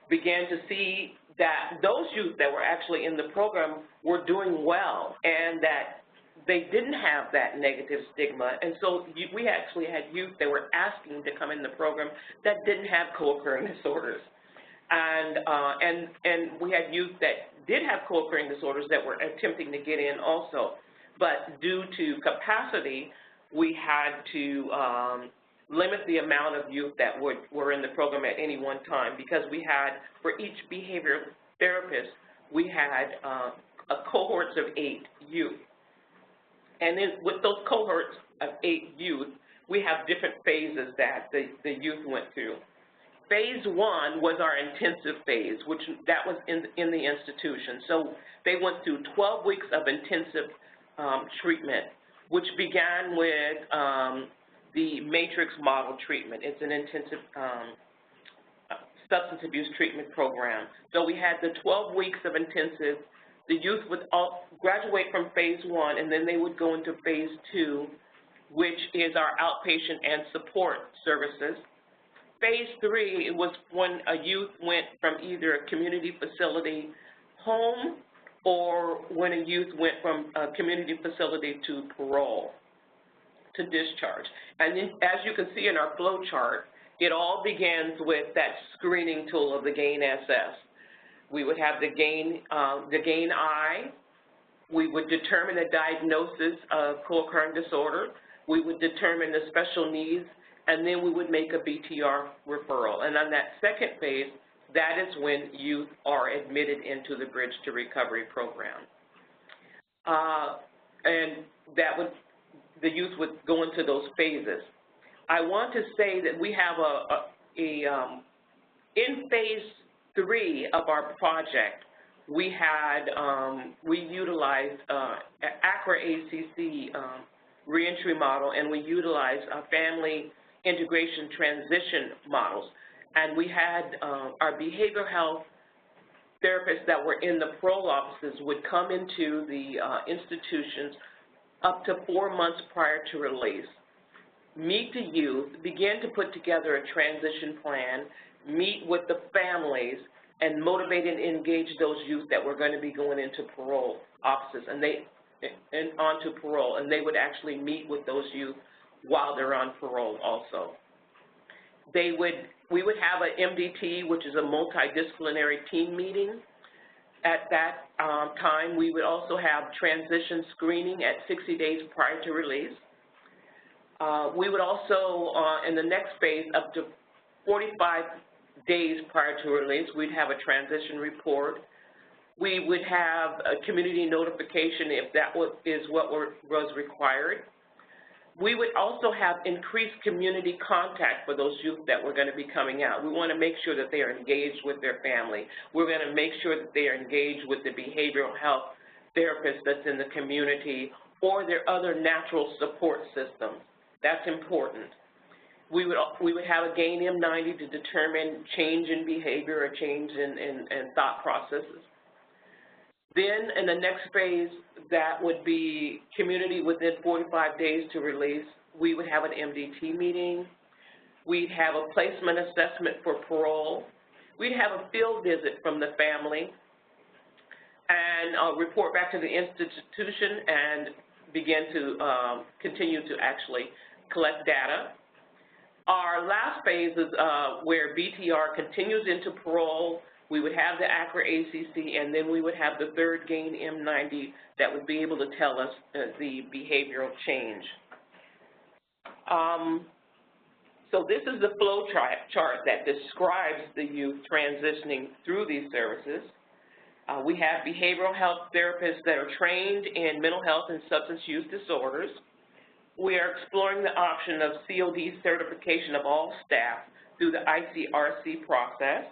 began to see that those youth that were actually in the program were doing well and that they didn't have that negative stigma. And so we actually had youth that were asking to come in the program that didn't have co-occurring disorders. And we had youth that did have co-occurring disorders that were attempting to get in also. But due to capacity, we had to limit the amount of youth that were in the program at any one time, because we had, for each behavioral therapist, we had cohorts of 8 youth. And then with those cohorts of 8 youth, we have different phases that the youth went through. Phase 1 was our intensive phase, that was in the institution. So they went through 12 weeks of intensive treatment, which began with the matrix model treatment. It's an intensive substance abuse treatment program. So we had the 12 weeks of intensive. The youth would graduate from phase 1, and then they would go into phase 2, which is our outpatient and support services. Phase 3, it was when a youth went from either a community facility home or when a youth went from a community facility to parole, to discharge. And then, as you can see in our flow chart, it all begins with that screening tool of the GAIN-SS. We would have the GAIN-I. We would determine the diagnosis of co-occurring disorder. We would determine the special needs, and then we would make a BTR referral. And on that second phase, that is when youth are admitted into the Bridge to Recovery program. And the youth would go into those phases. I want to say that we have in phase 3 of our project, we utilized ACRA-ACC reentry model, and we utilized family integration transition models. And we had our behavioral health therapists that were in the parole offices would come into the institutions up to 4 months prior to release, meet the youth, begin to put together a transition plan, meet with the families, and motivate and engage those youth that were going to be going into parole offices and onto parole, and they would actually meet with those youth while they're on parole also. We would have an MDT, which is a multidisciplinary team meeting. At that time, we would also have transition screening at 60 days prior to release. We would also, in the next phase, up to 45 days prior to release, we'd have a transition report. We would have a community notification if that is what was required. We would also have increased community contact for those youth that were going to be coming out. We want to make sure that they are engaged with their family. We're going to make sure that they are engaged with the behavioral health therapist that's in the community or their other natural support systems. That's important. We would have a GAIN M90 to determine change in behavior or change in thought processes. Then in the next phase, that would be community within 45 days to release. We would have an MDT meeting. We'd have a placement assessment for parole. We'd have a field visit from the family and report back to the institution and begin to continue to actually collect data. Our last phase is where BTR continues into parole. We would have the ACRA-ACC, and then we would have the third GAIN M90 that would be able to tell us the behavioral change. So this is the flow chart that describes the youth transitioning through these services. We have behavioral health therapists that are trained in mental health and substance use disorders. We are exploring the option of COD certification of all staff through the ICRC process.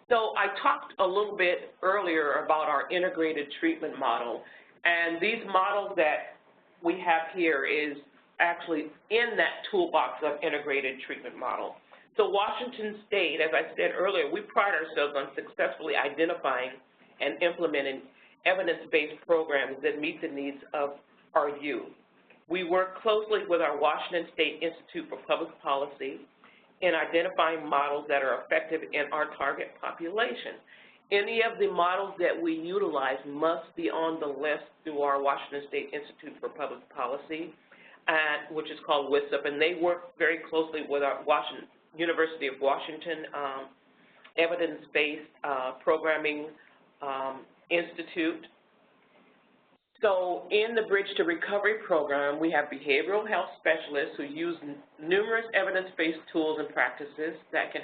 So I talked a little bit earlier about our integrated treatment model, and these models that we have here is actually in that toolbox of integrated treatment model. So Washington State, as I said earlier, we pride ourselves on successfully identifying and implementing evidence-based programs that meet the needs of our youth. We work closely with our Washington State Institute for Public Policy in identifying models that are effective in our target population. Any of the models that we utilize must be on the list through our Washington State Institute for Public Policy, which is called WISP, and they work very closely with our University of Washington Evidence-Based Programming Institute. So in the Bridge to Recovery program, we have behavioral health specialists who use numerous evidence-based tools and practices that can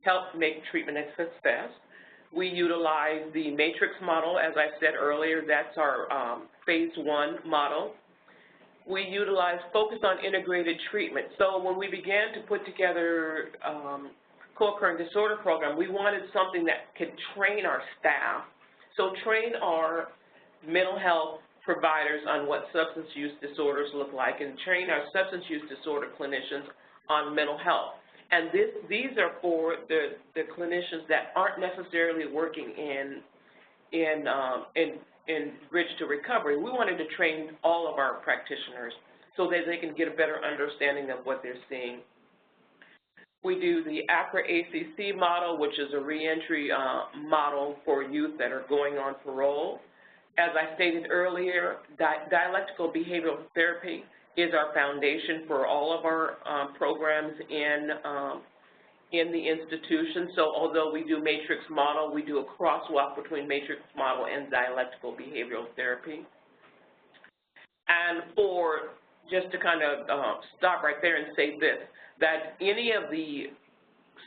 help make treatment a success. We utilize the matrix model, as I said earlier. That's our phase 1 model. We utilize focus on integrated treatment. So when we began to put together co-occurring disorder program, we wanted something that could train our staff. So train our mental health providers on what substance use disorders look like, and train our substance use disorder clinicians on mental health. And these are for the clinicians that aren't necessarily working in Bridge to Recovery. We wanted to train all of our practitioners so that they can get a better understanding of what they're seeing. We do the ACRA-ACC model, which is a reentry model for youth that are going on parole. As I stated earlier, dialectical behavioral therapy is our foundation for all of our programs in the institution. So although we do matrix model, we do a crosswalk between matrix model and dialectical behavioral therapy. And just to kind of stop right there and say this, that any of the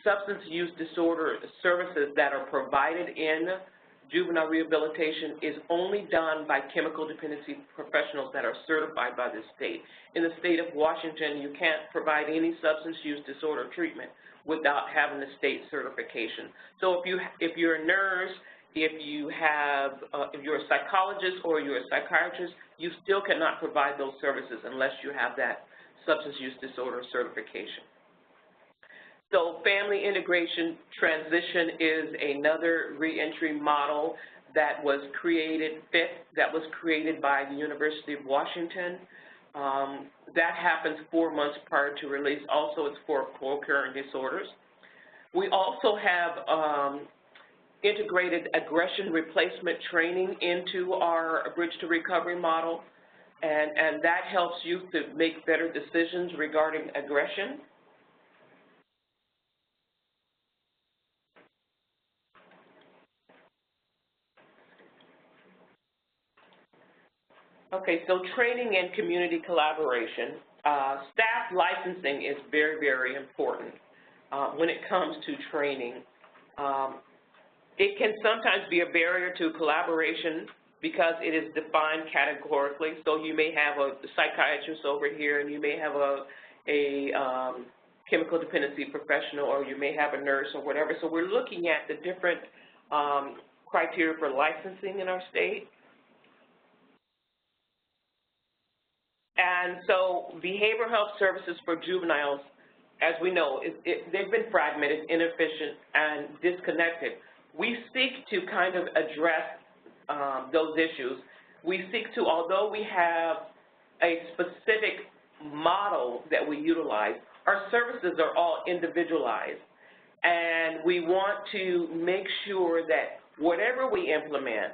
substance use disorder services that are provided in juvenile rehabilitation is only done by chemical dependency professionals that are certified by the state. In the state of Washington, you can't provide any substance use disorder treatment without having the state certification. So if you're a nurse, if you're a psychologist or you're a psychiatrist, you still cannot provide those services unless you have that substance use disorder certification. So family integration transition is another reentry model that was created by the University of Washington. That happens 4 months prior to release. Also, it's for co-occurring disorders. We also have integrated aggression replacement training into our Bridge to Recovery model, and that helps youth to make better decisions regarding aggression. Okay, so training and community collaboration. Staff licensing is very, very important when it comes to training. It can sometimes be a barrier to collaboration because it is defined categorically. So you may have a psychiatrist over here, and you may have a chemical dependency professional, or you may have a nurse or whatever. So we're looking at the different criteria for licensing in our state. And so behavioral health services for juveniles as we know, they've been fragmented, inefficient, and disconnected. We seek to kind of address those issues. We seek to, although we have a specific model that we utilize, our services are all individualized. And we want to make sure that whatever we implement,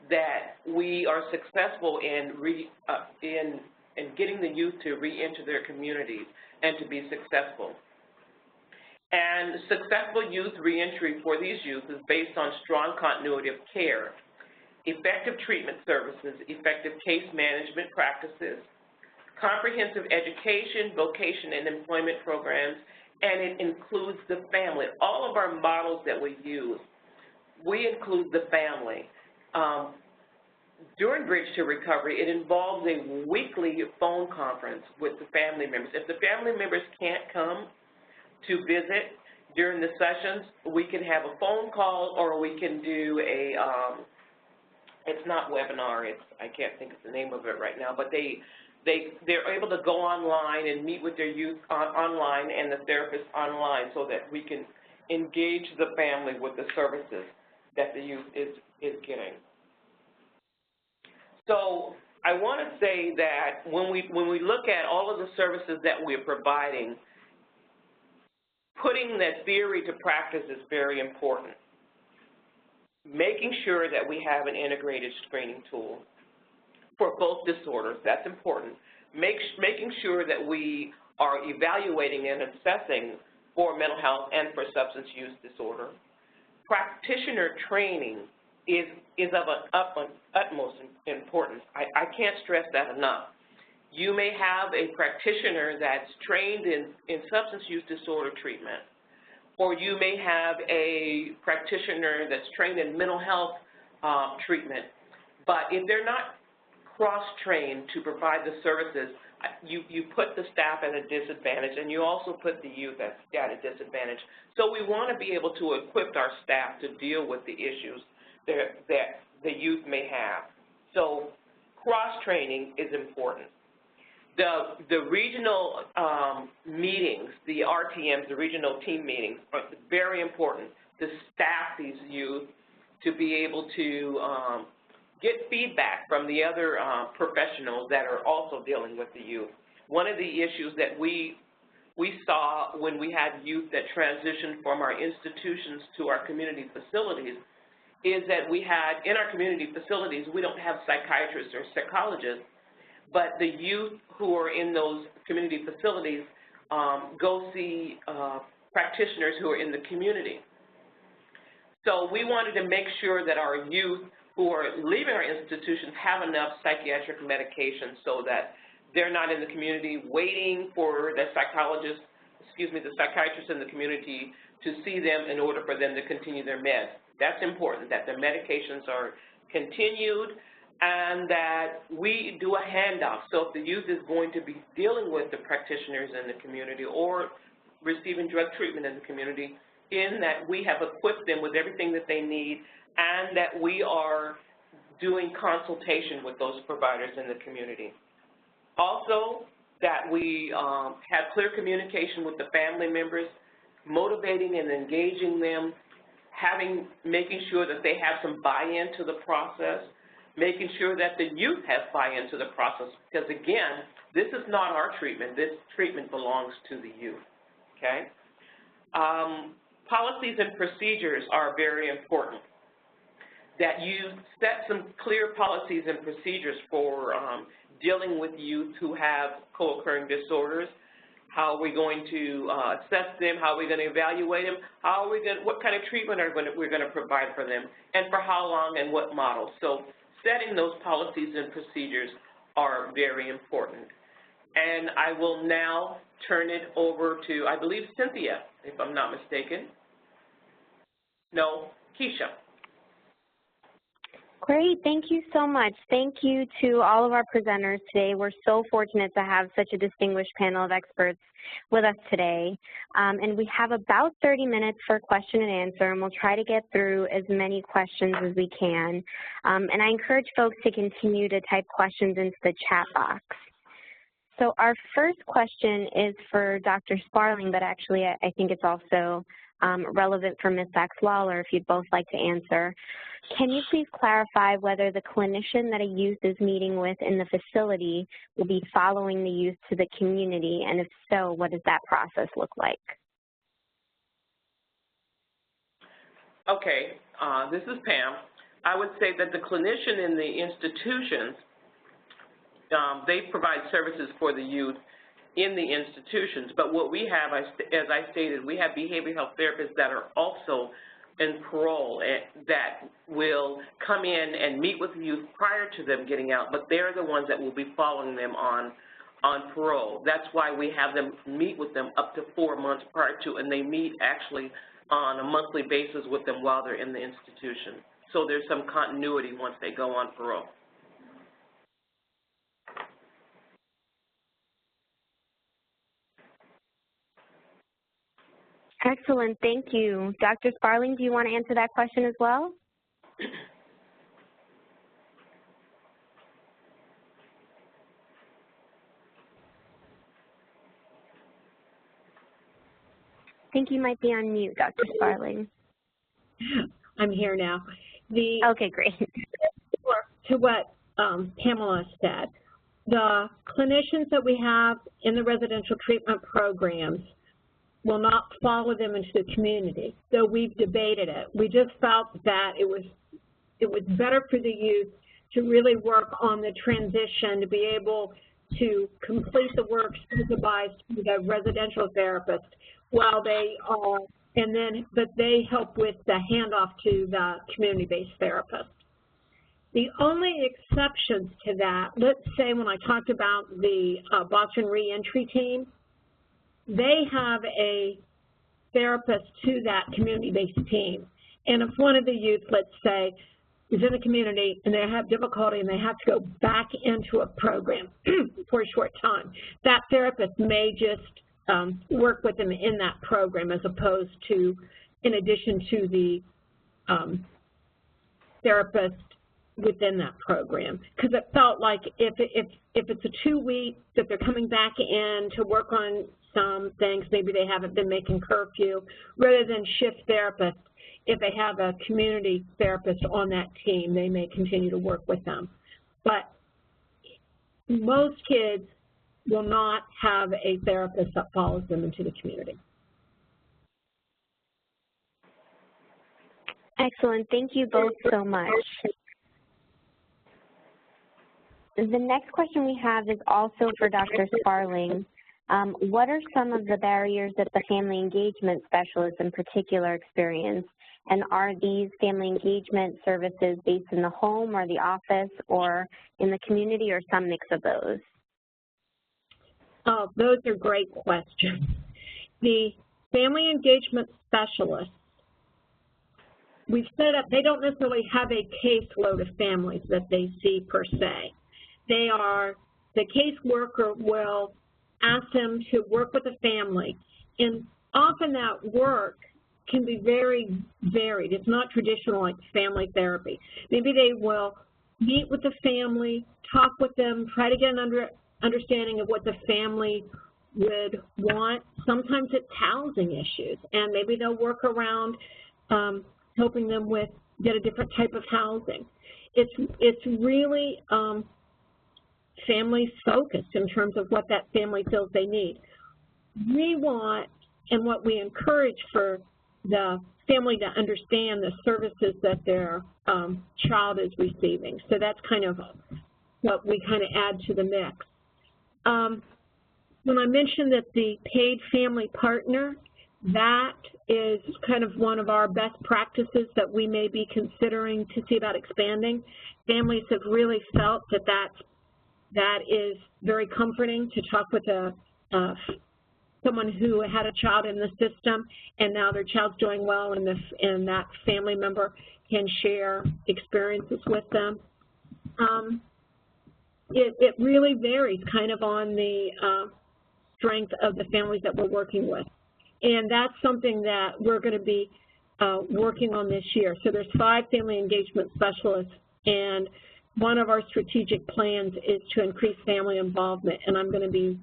that we are successful in getting the youth to re-enter their communities and to be successful. And successful youth reentry for these youth is based on strong continuity of care, effective treatment services, effective case management practices, comprehensive education, vocation, and employment programs, and it includes the family. All of our models that we use, we include the family. During Bridge to Recovery, it involves a weekly phone conference with the family members. If the family members can't come to visit during the sessions, we can have a phone call, or we can do a, it's not webinar, I can't think of the name of it right now, but they're able to go online and meet with their youth online and the therapist online, so that we can engage the family with the services that the youth is getting. So I want to say that when we look at all of the services that we're providing, putting that theory to practice is very important. Making sure that we have an integrated screening tool for both disorders, that's important. Making sure that we are evaluating and assessing for mental health and for substance use disorder. Practitioner training is of an utmost importance. I can't stress that enough. You may have a practitioner that's trained in substance use disorder treatment, or you may have a practitioner that's trained in mental health treatment, but if they're not cross-trained to provide the services, you put the staff at a disadvantage, and you also put the youth at a disadvantage. So we want to be able to equip our staff to deal with the issues that the youth may have. So cross-training is important. The regional meetings, the RTMs, the regional team meetings, are very important to staff these youth to be able to get feedback from the other professionals that are also dealing with the youth. One of the issues that we saw when we had youth that transitioned from our institutions to our community facilities is that we had, in our community facilities, we don't have psychiatrists or psychologists, but the youth who are in those community facilities go see practitioners who are in the community. So we wanted to make sure that our youth who are leaving our institutions have enough psychiatric medication so that they're not in the community waiting for the psychiatrists in the community to see them in order for them to continue their meds. That's important, that the medications are continued and that we do a handoff. So if the youth is going to be dealing with the practitioners in the community or receiving drug treatment in the community, in that we have equipped them with everything that they need, and that we are doing consultation with those providers in the community. Also, that we have clear communication with the family members, motivating and engaging them, making sure that they have some buy-in to the process, making sure that the youth has buy-in to the process, because again, this is not our treatment. This treatment belongs to the youth, okay? Policies and procedures are very important. That you set some clear policies and procedures for dealing with youth who have co-occurring disorders. How are we going to assess them? How are we going to evaluate them? What kind of treatment we're going to provide for them, and for how long and what model? So setting those policies and procedures are very important. And I will now turn it over to, I believe, Cynthia, if I'm not mistaken. No, Keisha. Great, thank you so much. Thank you to all of our presenters today. We're so fortunate to have such a distinguished panel of experts with us today. And we have about 30 minutes for question and answer, and we'll try to get through as many questions as we can. And I encourage folks to continue to type questions into the chat box. So our first question is for Dr. Sparling, but actually I think it's also relevant for Ms. Sachs-Lawler if you'd both like to answer. Can you please clarify whether the clinician that a youth is meeting with in the facility will be following the youth to the community, and if so, what does that process look like? Okay, this is Pam. I would say that the clinician in the institutions, they provide services for the youth in the institutions, but what we have, as I stated, we have behavioral health therapists that are also in parole that will come in and meet with the youth prior to them getting out, but they're the ones that will be following them on parole. That's why we have them meet with them up to 4 months prior to, and they meet actually on a monthly basis with them while they're in the institution. So there's some continuity once they go on parole. Excellent, thank you. Dr. Sparling, do you want to answer that question as well? I think you might be on mute, Dr. Sparling. I'm here now. Okay, great. To what Pamela said, the clinicians that we have in the residential treatment programs will not follow them into the community. So we've debated it. We just felt that it was better for the youth to really work on the transition, to be able to complete the work supervised by the residential therapist while they are, but they help with the handoff to the community-based therapist. The only exceptions to that, let's say when I talked about the Boston reentry team, they have a therapist to that community-based team. And if one of the youth, let's say, is in the community and they have difficulty and they have to go back into a program for a short time, that therapist may just work with them in that program as opposed to, in addition to the therapist within that program. Because it felt like if it's a 2-week that they're coming back in to work on some things, maybe they haven't been making curfew, rather than shift therapists, if they have a community therapist on that team, they may continue to work with them. But most kids will not have a therapist that follows them into the community. Excellent. Thank you both so much. The next question we have is also for Dr. Sparling. What are some of the barriers that the family engagement specialists in particular experience? And are these family engagement services based in the home or the office or in the community, or some mix of those? Oh, those are great questions. The family engagement specialists, we've set up, they don't necessarily have a caseload of families that they see per se. They are, the caseworker will ask them to work with a family, and often that work can be very varied. It's not traditional like family therapy. Maybe they will meet with the family, talk with them, try to get an understanding of what the family would want. Sometimes it's housing issues, and maybe they'll work around helping them with get a different type of housing. It's really family focused in terms of what that family feels they need. We want, and what we encourage for the family to understand the services that their child is receiving. So that's kind of what we kind of add to the mix. When I mentioned that the paid family partner, that is kind of one of our best practices that we may be considering to see about expanding. Families have really felt that that is very comforting to talk with someone who had a child in the system and now their child's doing well, and that family member can share experiences with them. It really varies kind of on the strength of the families that we're working with. And that's something that we're going to be working on this year. So there's 5 family engagement specialists, and one of our strategic plans is to increase family involvement, and I'm going to be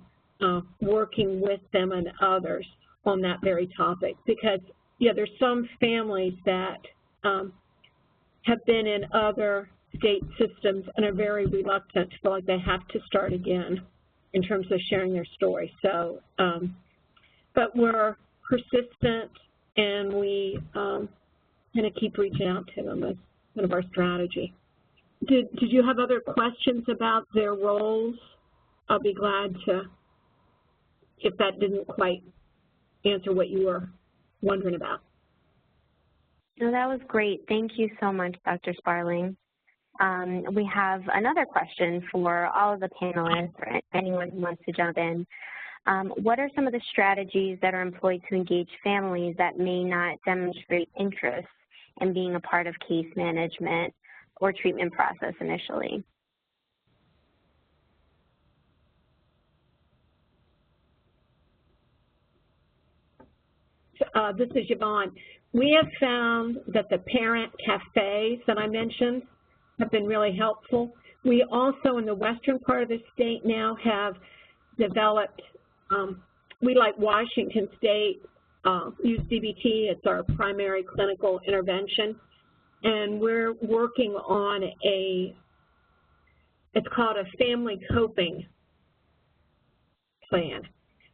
working with them and others on that very topic, because, yeah, there's some families that have been in other state systems and are very reluctant to feel like they have to start again in terms of sharing their story. So, but we're persistent, and we kind of keep reaching out to them as one of our strategy. Did you have other questions about their roles? I'll be glad to, if that didn't quite answer what you were wondering about. No, that was great. Thank you so much, Dr. Sparling. We have another question for all of the panelists or anyone who wants to jump in. What are some of the strategies that are employed to engage families that may not demonstrate interest in being a part of case management or treatment process initially? This is Yvonne. We have found that the parent cafes that I mentioned have been really helpful. We also, in the western part of the state now, have developed, we like Washington State, use DBT, it's our primary clinical intervention, and we're working on it's called a family coping plan,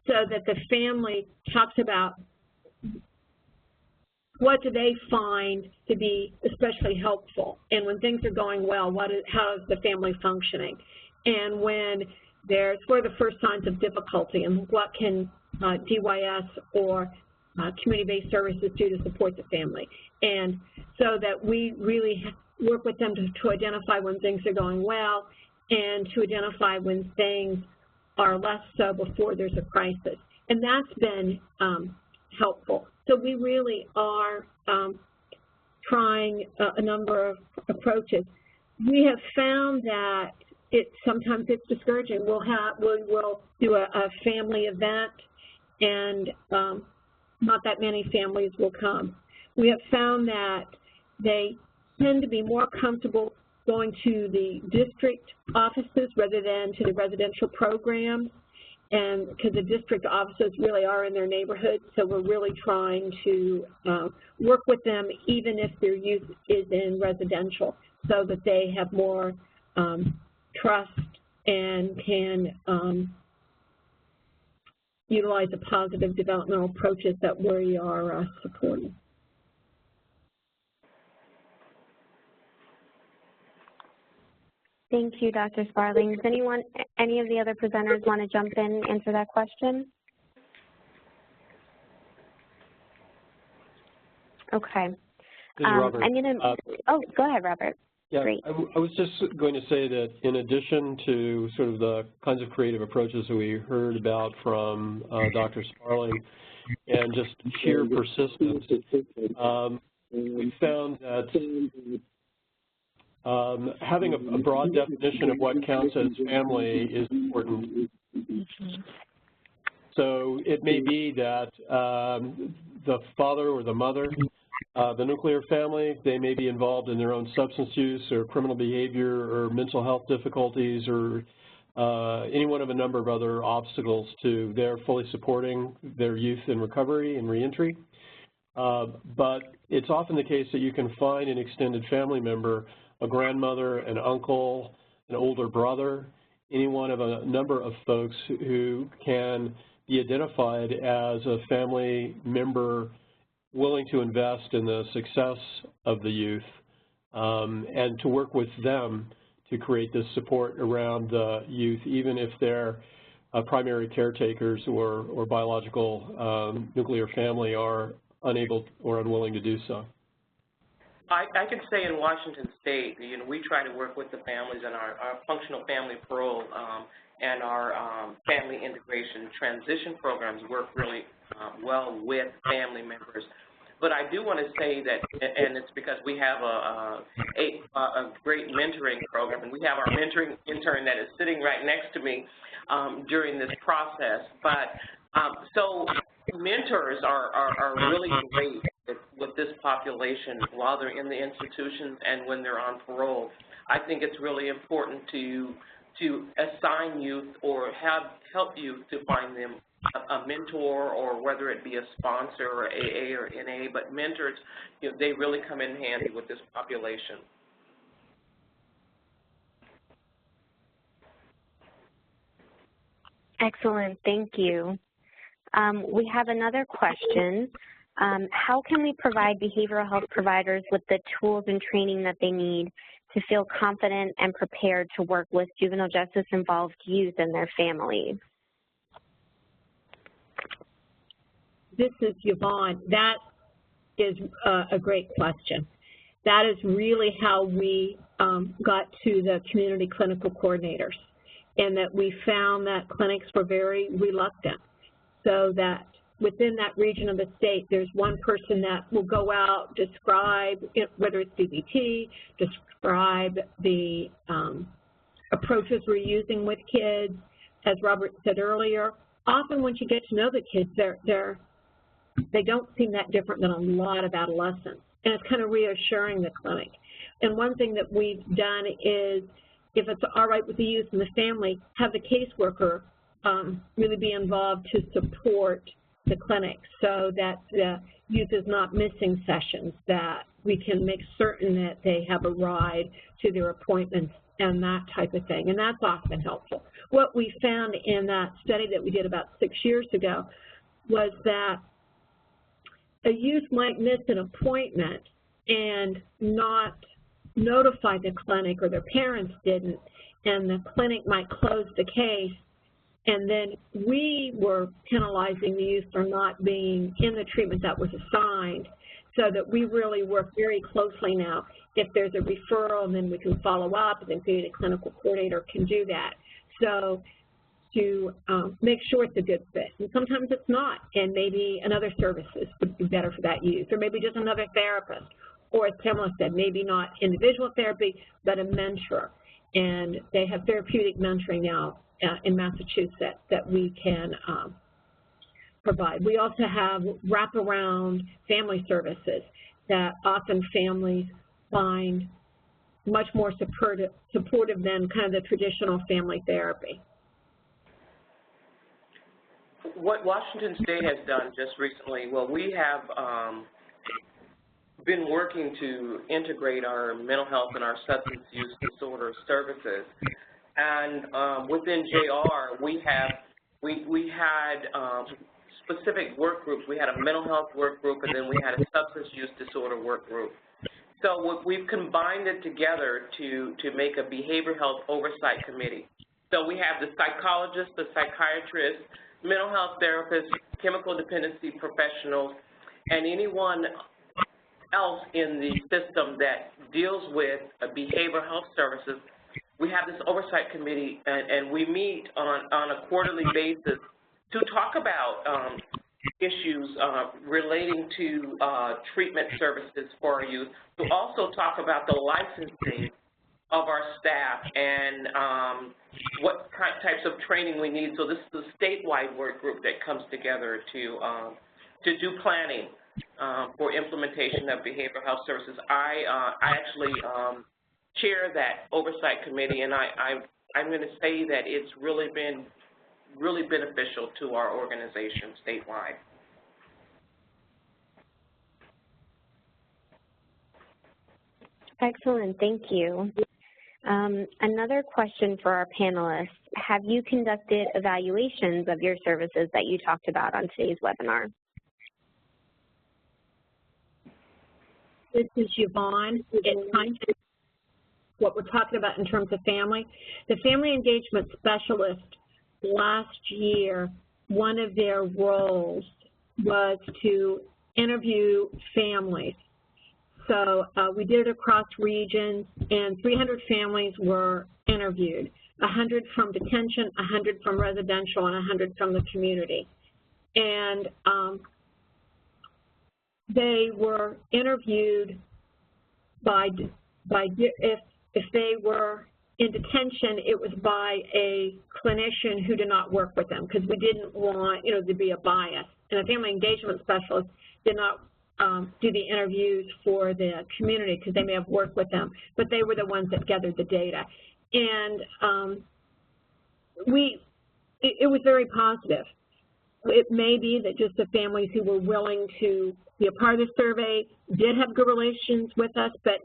so that the family talks about what do they find to be especially helpful, and when things are going well, how is the family functioning, and when what are the first signs of difficulty, and what can DYS or community-based services do to support the family. And so that we really work with them to identify when things are going well, and to identify when things are less so before there's a crisis. And that's been helpful. So we really are trying a number of approaches. We have found that sometimes it's discouraging. We'll do a family event, and not that many families will come. We have found that they tend to be more comfortable going to the district offices rather than to the residential programs, and because the district offices really are in their neighborhood, so we're really trying to work with them even if their youth is in residential, so that they have more trust and can utilize the positive developmental approaches that we are supporting. Thank you, Dr. Sparling. Does any of the other presenters want to jump in and answer that question? Okay. Robert. I'm going to, go ahead, Robert. Yeah, great. I was just going to say that in addition to sort of the kinds of creative approaches that we heard about from Dr. Sparling and just sheer persistence, we found that having a broad definition of what counts as family is important. So it may be that the father or the mother, the nuclear family, they may be involved in their own substance use or criminal behavior or mental health difficulties or any one of a number of other obstacles to their fully supporting their youth in recovery and reentry. But it's often the case that you can find an extended family member, a grandmother, an uncle, an older brother, any one of a number of folks who can be identified as a family member willing to invest in the success of the youth and to work with them to create this support around the youth, even if they're primary caretakers or biological nuclear family are unable or unwilling to do so. I can say in Washington State, we try to work with the families in our functional family parole and our family integration transition programs work really well with family members. But I do want to say that, and it's because we have a great mentoring program, and we have our mentoring intern that is sitting right next to me during this process. But so mentors are really great with this population while they're in the institutions and when they're on parole. I think it's really important to assign youth or help youth to find them a mentor, or whether it be a sponsor or AA or NA, but mentors, you know, they really come in handy with this population. Excellent, thank you. We have another question. How can we provide behavioral health providers with the tools and training that they need to feel confident and prepared to work with juvenile justice involved youth and their families? This is Yvonne. That is a great question. That is really how we got to the community clinical coordinators, and that we found that clinics were very reluctant, so that within that region of the state, there's one person that will go out, describe, whether it's DBT, describe the approaches we're using with kids. As Robert said earlier, often once you get to know the kids, they don't seem that different than a lot of adolescents, and it's kind of reassuring the clinic. And one thing that we've done is, if it's all right with the youth and the family, have the caseworker really be involved to support the clinic, so that the youth is not missing sessions, that we can make certain that they have a ride to their appointments and that type of thing, and that's often helpful. What we found in that study that we did about 6 years ago was that a youth might miss an appointment and not notify the clinic, or their parents didn't, and the clinic might close the case, and then we were penalizing the youth for not being in the treatment that was assigned, so that we really work very closely now. If there's a referral, and then we can follow up, and then the clinical coordinator can do that. So to make sure it's a good fit. And sometimes it's not, and maybe another services would be better for that youth, or maybe just another therapist, or as Pamela said, maybe not individual therapy, but a mentor. And they have therapeutic mentoring now in Massachusetts that we can provide. We also have wraparound family services that often families find much more supportive than kind of the traditional family therapy. What Washington State has done just recently, well, we have been working to integrate our mental health and our substance use disorder services. And within JR, we had specific work groups. We had a mental health work group, and then we had a substance use disorder work group. So we've combined it together to make a behavioral health oversight committee. So we have the psychologist, the psychiatrist, mental health therapists, chemical dependency professionals, and anyone else in the system that deals with behavioral health services. We have this oversight committee, and we meet on a quarterly basis to talk about issues relating to treatment services for our youth, to also talk about the licensing of our staff and what types of training we need. So this is a statewide work group that comes together to do planning for implementation of behavioral health services. I actually chair that oversight committee, and I'm going to say that it's really been beneficial to our organization statewide. Excellent, thank you. Another question for our panelists. Have you conducted evaluations of your services that you talked about on today's webinar? This is Yvonne. It's kind of what we're talking about in terms of family. The family engagement specialist last year, one of their roles was to interview families. So we did it across regions, and 300 families were interviewed, 100 from detention, 100 from residential, and 100 from the community. And they were interviewed by if they were in detention, it was by a clinician who did not work with them, because we didn't want, to be a bias. And a family engagement specialist did not do the interviews for the community because they may have worked with them, but they were the ones that gathered the data. And it was very positive. It may be that just the families who were willing to be a part of the survey did have good relations with us, but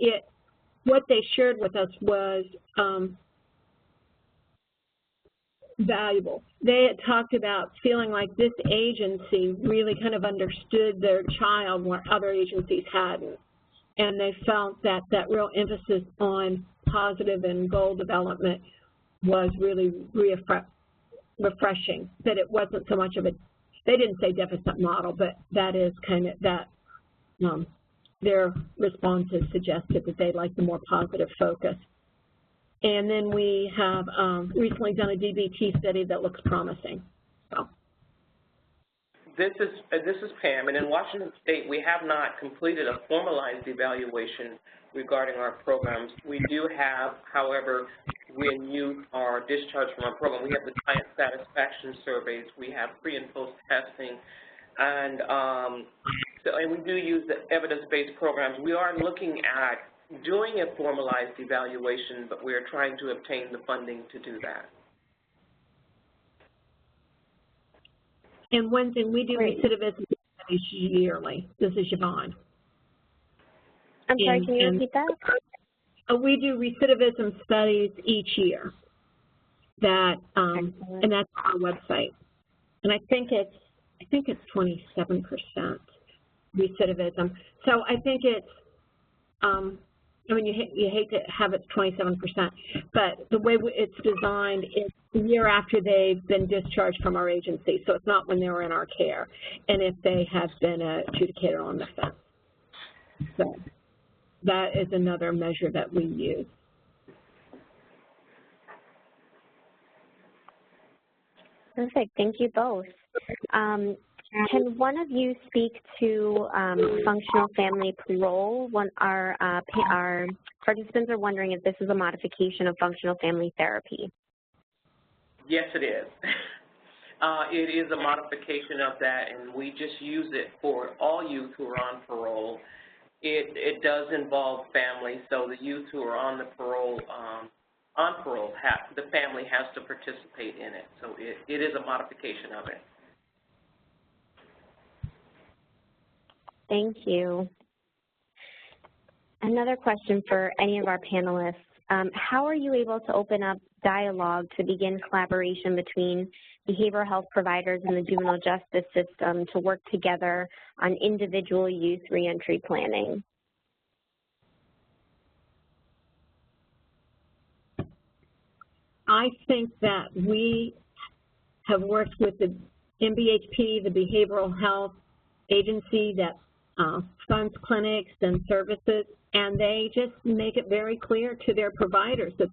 what they shared with us was valuable. They had talked about feeling like this agency really kind of understood their child where other agencies hadn't. And they felt that that real emphasis on positive and goal development was really refreshing, that it wasn't so much of a, they didn't say deficit model, but that is kind of that, their responses suggested that they like the more positive focus. And then we have recently done a DBT study that looks promising. So. This is Pam, and in Washington State, we have not completed a formalized evaluation regarding our programs. We do have, however, when youth are discharged from our program, we have the client satisfaction surveys, we have pre and post testing, and we do use the evidence-based programs. We are looking at doing a formalized evaluation, but we are trying to obtain the funding to do that. And one thing, we do recidivism studies yearly. This is Yvonne. I'm sorry, can you repeat that? We do recidivism studies each year. That and that's our website. And I think it's 27% recidivism. So I think it's I mean, you hate to have it 27%, but the way it's designed is the year after they've been discharged from our agency, so it's not when they were in our care, and if they have been adjudicated on the offense. So that is another measure that we use. Perfect. Thank you both. Can one of you speak to functional family parole? Our participants are wondering if this is a modification of functional family therapy. Yes, it is. It is a modification of that, and we just use it for all youth who are on parole. It does involve family, so the youth who are on the parole, the family has to participate in it. So it is a modification of it. Thank you. Another question for any of our panelists. How are you able to open up dialogue to begin collaboration between behavioral health providers and the juvenile justice system to work together on individual youth reentry planning? I think that we have worked with the MBHP, the behavioral health agency that funds clinics and services, and they just make it very clear to their providers that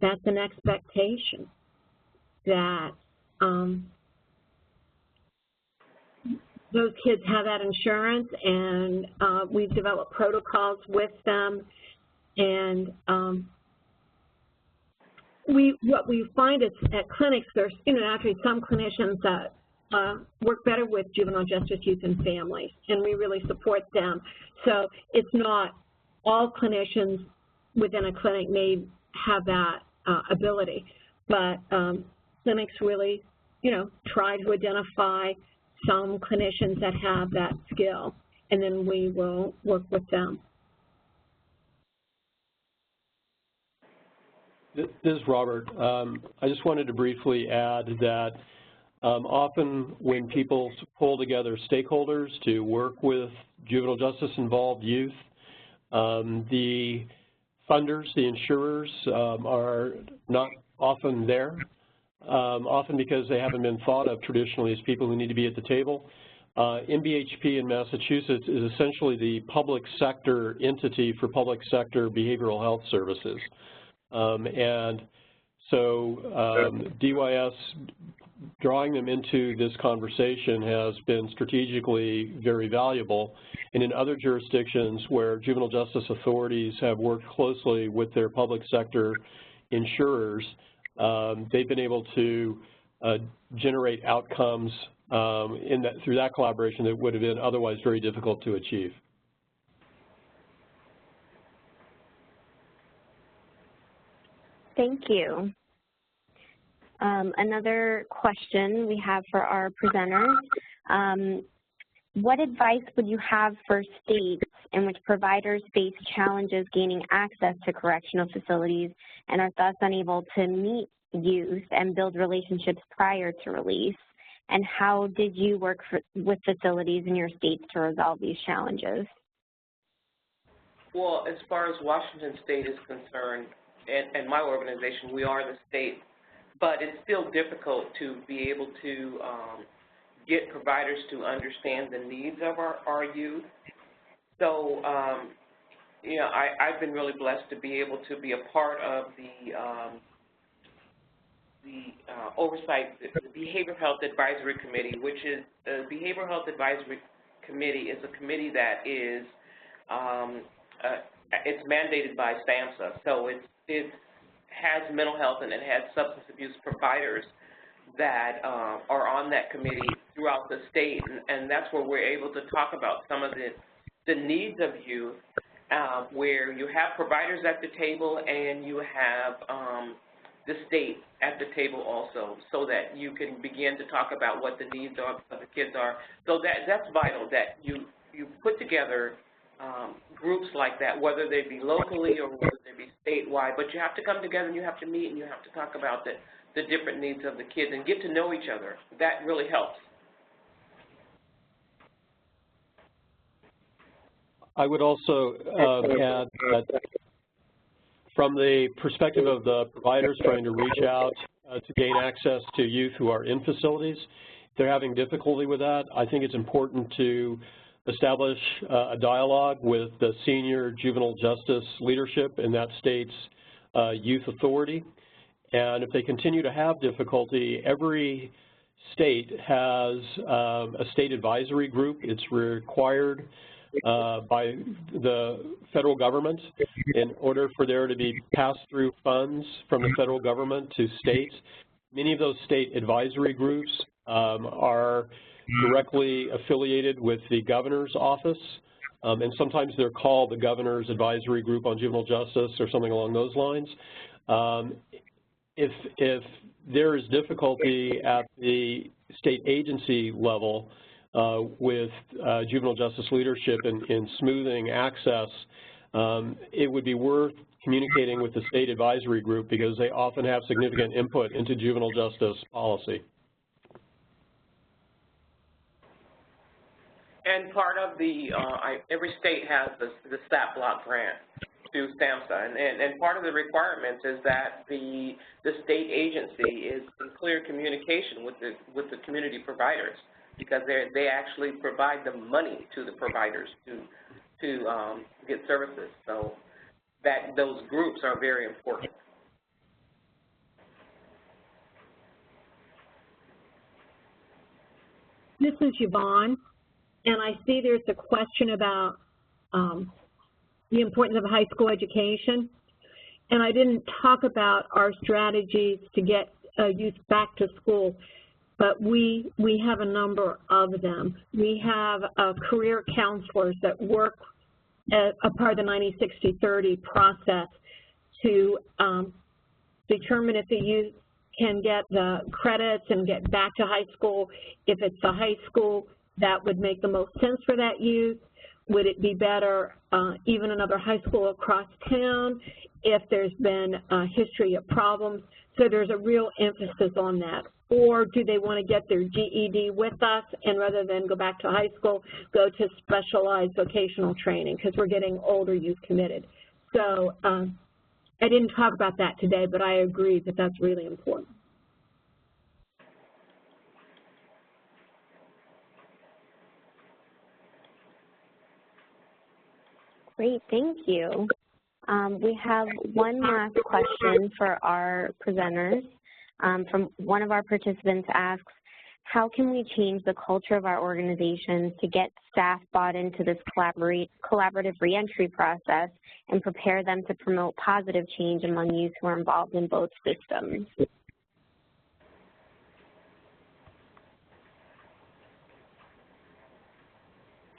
that's an expectation, that those kids have that insurance, and we've developed protocols with them, and what we find is at clinics, there's actually some clinicians that work better with juvenile justice youth and families, and we really support them. So it's not all clinicians within a clinic may have that ability, but clinics really, try to identify some clinicians that have that skill, and then we will work with them. This is Robert. I just wanted to briefly add that often when people pull together stakeholders to work with juvenile justice involved youth, the funders, the insurers are not often there, often because they haven't been thought of traditionally as people who need to be at the table. MBHP in Massachusetts is essentially the public sector entity for public sector behavioral health services. And so DYS drawing them into this conversation has been strategically very valuable. And in other jurisdictions where juvenile justice authorities have worked closely with their public sector insurers, they've been able to generate outcomes through that collaboration that would have been otherwise very difficult to achieve. Thank you. Another question we have for our presenters. What advice would you have for states in which providers face challenges gaining access to correctional facilities and are thus unable to meet youth and build relationships prior to release? And how did you work with facilities in your states to resolve these challenges? Well, as far as Washington State is concerned, and my organization, we are the state, but it's still difficult to be able to get providers to understand the needs of our youth. So, you know, I've been really blessed to be able to be a part of the oversight, the Behavioral Health Advisory Committee, which is the Behavioral Health Advisory Committee is a committee that is it's mandated by SAMHSA, so it has mental health and it has substance abuse providers that are on that committee throughout the state, and that's where we're able to talk about some of the needs of youth, where you have providers at the table and you have the state at the table also, so that you can begin to talk about what the needs of the kids are. So that's vital, that you put together groups like that, whether they be locally or whether they be statewide, but you have to come together and you have to meet and you have to talk about the different needs of the kids and get to know each other. That really helps. I would also add that from the perspective of the providers trying to reach out to gain access to youth who are in facilities, if they're having difficulty with that, I think it's important to establish a dialogue with the senior juvenile justice leadership in that state's youth authority. And if they continue to have difficulty, every state has a state advisory group. It's required by the federal government in order for there to be pass-through funds from the federal government to states. Many of those state advisory groups are directly affiliated with the governor's office, and sometimes they're called the Governor's Advisory Group on Juvenile Justice or something along those lines. If there is difficulty at the state agency level with juvenile justice leadership in smoothing access, it would be worth communicating with the state advisory group because they often have significant input into juvenile justice policy. And part of the, every state has the STAT block grant through SAMHSA, and part of the requirements is that the state agency is in clear communication with the community providers, because they actually provide the money to the providers to get services. So that those groups are very important. This is Yvonne, and I see there's a question about the importance of high school education. And I didn't talk about our strategies to get youth back to school, but we have a number of them. We have career counselors that work as a part of the 90-60-30 process to determine if the youth can get the credits and get back to high school. If it's a high school that would make the most sense for that youth, would it be better even another high school across town if there's been a history of problems? So there's a real emphasis on that. Or do they want to get their GED with us and rather than go back to high school, go to specialized vocational training because we're getting older youth committed. So I didn't talk about that today, but I agree that that's really important. Great, thank you. We have one last question for our presenters. From one of our participants asks, how can we change the culture of our organizations to get staff bought into this collaborative reentry process and prepare them to promote positive change among youth who are involved in both systems?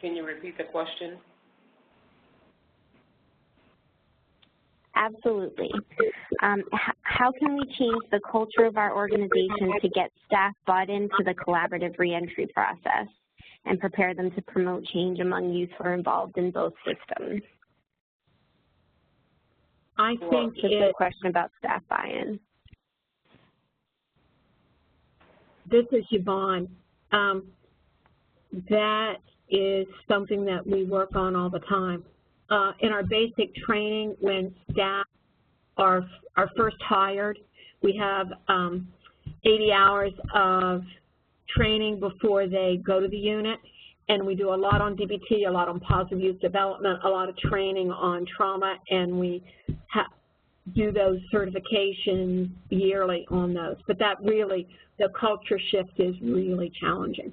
Can you repeat the question? Absolutely. How can we change the culture of our organization to get staff bought into the collaborative reentry process and prepare them to promote change among youth who are involved in both systems? I think just a question about staff buy-in. This is Yvonne. That is something that we work on all the time. In our basic training, when staff are first hired, we have 80 hours of training before they go to the unit, and we do a lot on DBT, a lot on positive youth development, a lot of training on trauma, and we do those certifications yearly on those. But that really, the culture shift is really challenging.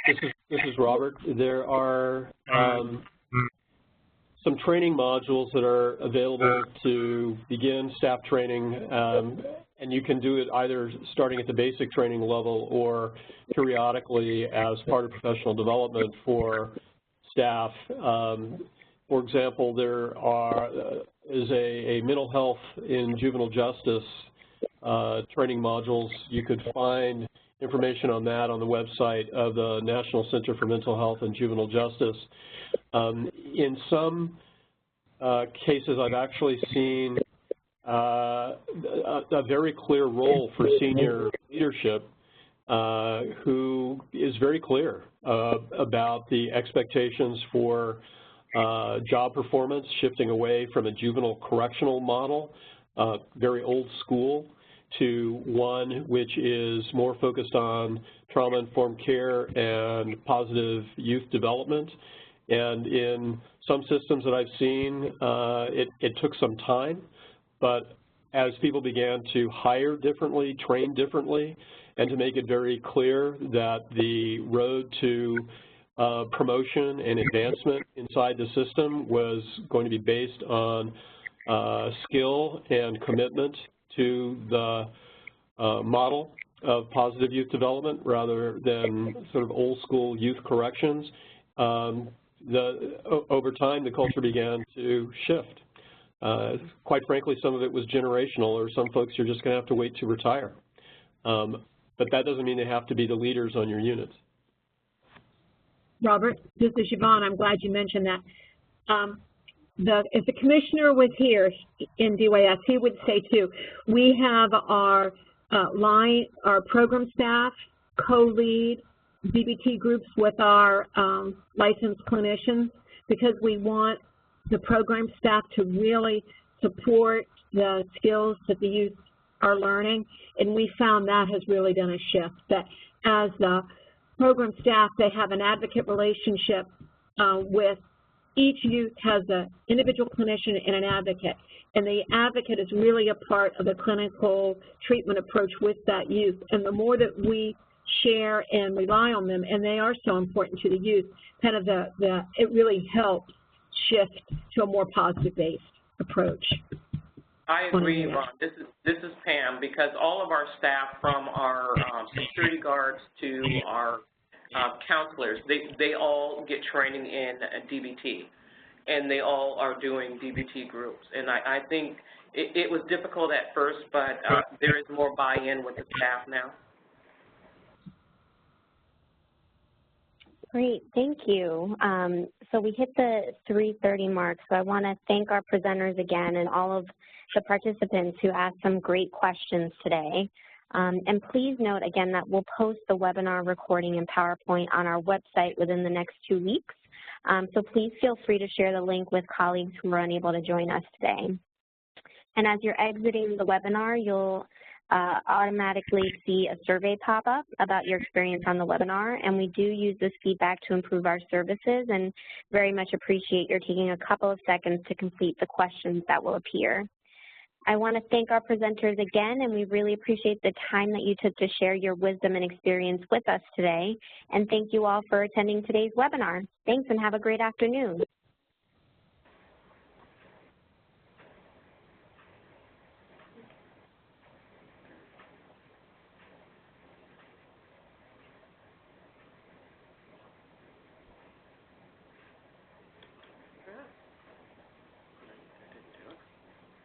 This is Robert. There are some training modules that are available to begin staff training, and you can do it either starting at the basic training level or periodically as part of professional development for staff. For example, there is a mental health in juvenile justice training modules. You could find information on that on the website of the National Center for Mental Health and Juvenile Justice. In some cases, I've actually seen a very clear role for senior leadership who is very clear about the expectations for job performance, shifting away from a juvenile correctional model, very old school, to one which is more focused on trauma-informed care and positive youth development. And in some systems that I've seen, it took some time, but as people began to hire differently, train differently, and to make it very clear that the road to promotion and advancement inside the system was going to be based on skill and commitment to the model of positive youth development rather than sort of old school youth corrections, over time the culture began to shift. Quite frankly, some of it was generational, or some folks you're just going to have to wait to retire. But that doesn't mean they have to be the leaders on your units. Robert, this is Yvonne. I'm glad you mentioned that. If the commissioner was here in DYS, he would say too, we have our our program staff co-lead DBT groups with our licensed clinicians, because we want the program staff to really support the skills that the youth are learning, and we found that has really done a shift, that as the program staff, they have an advocate relationship with each youth has an individual clinician and an advocate, and the advocate is really a part of the clinical treatment approach with that youth. And the more that we share and rely on them, and they are so important to the youth, kind of it really helps shift to a more positive-based approach. I agree, Yvonne. This is Pam, because all of our staff, from our security guards to our counselors, they all get training in DBT, and they all are doing DBT groups. And I think it was difficult at first, but there is more buy-in with the staff now. Great, thank you. So we hit the 3:30 mark, so I want to thank our presenters again and all of the participants who asked some great questions today. And please note again that we'll post the webinar recording and PowerPoint on our website within the next 2 weeks. So please feel free to share the link with colleagues who were unable to join us today. And as you're exiting the webinar, you'll automatically see a survey pop up about your experience on the webinar, and we do use this feedback to improve our services, and very much appreciate your taking a couple of seconds to complete the questions that will appear. I want to thank our presenters again, and we really appreciate the time that you took to share your wisdom and experience with us today. And thank you all for attending today's webinar. Thanks, and have a great afternoon.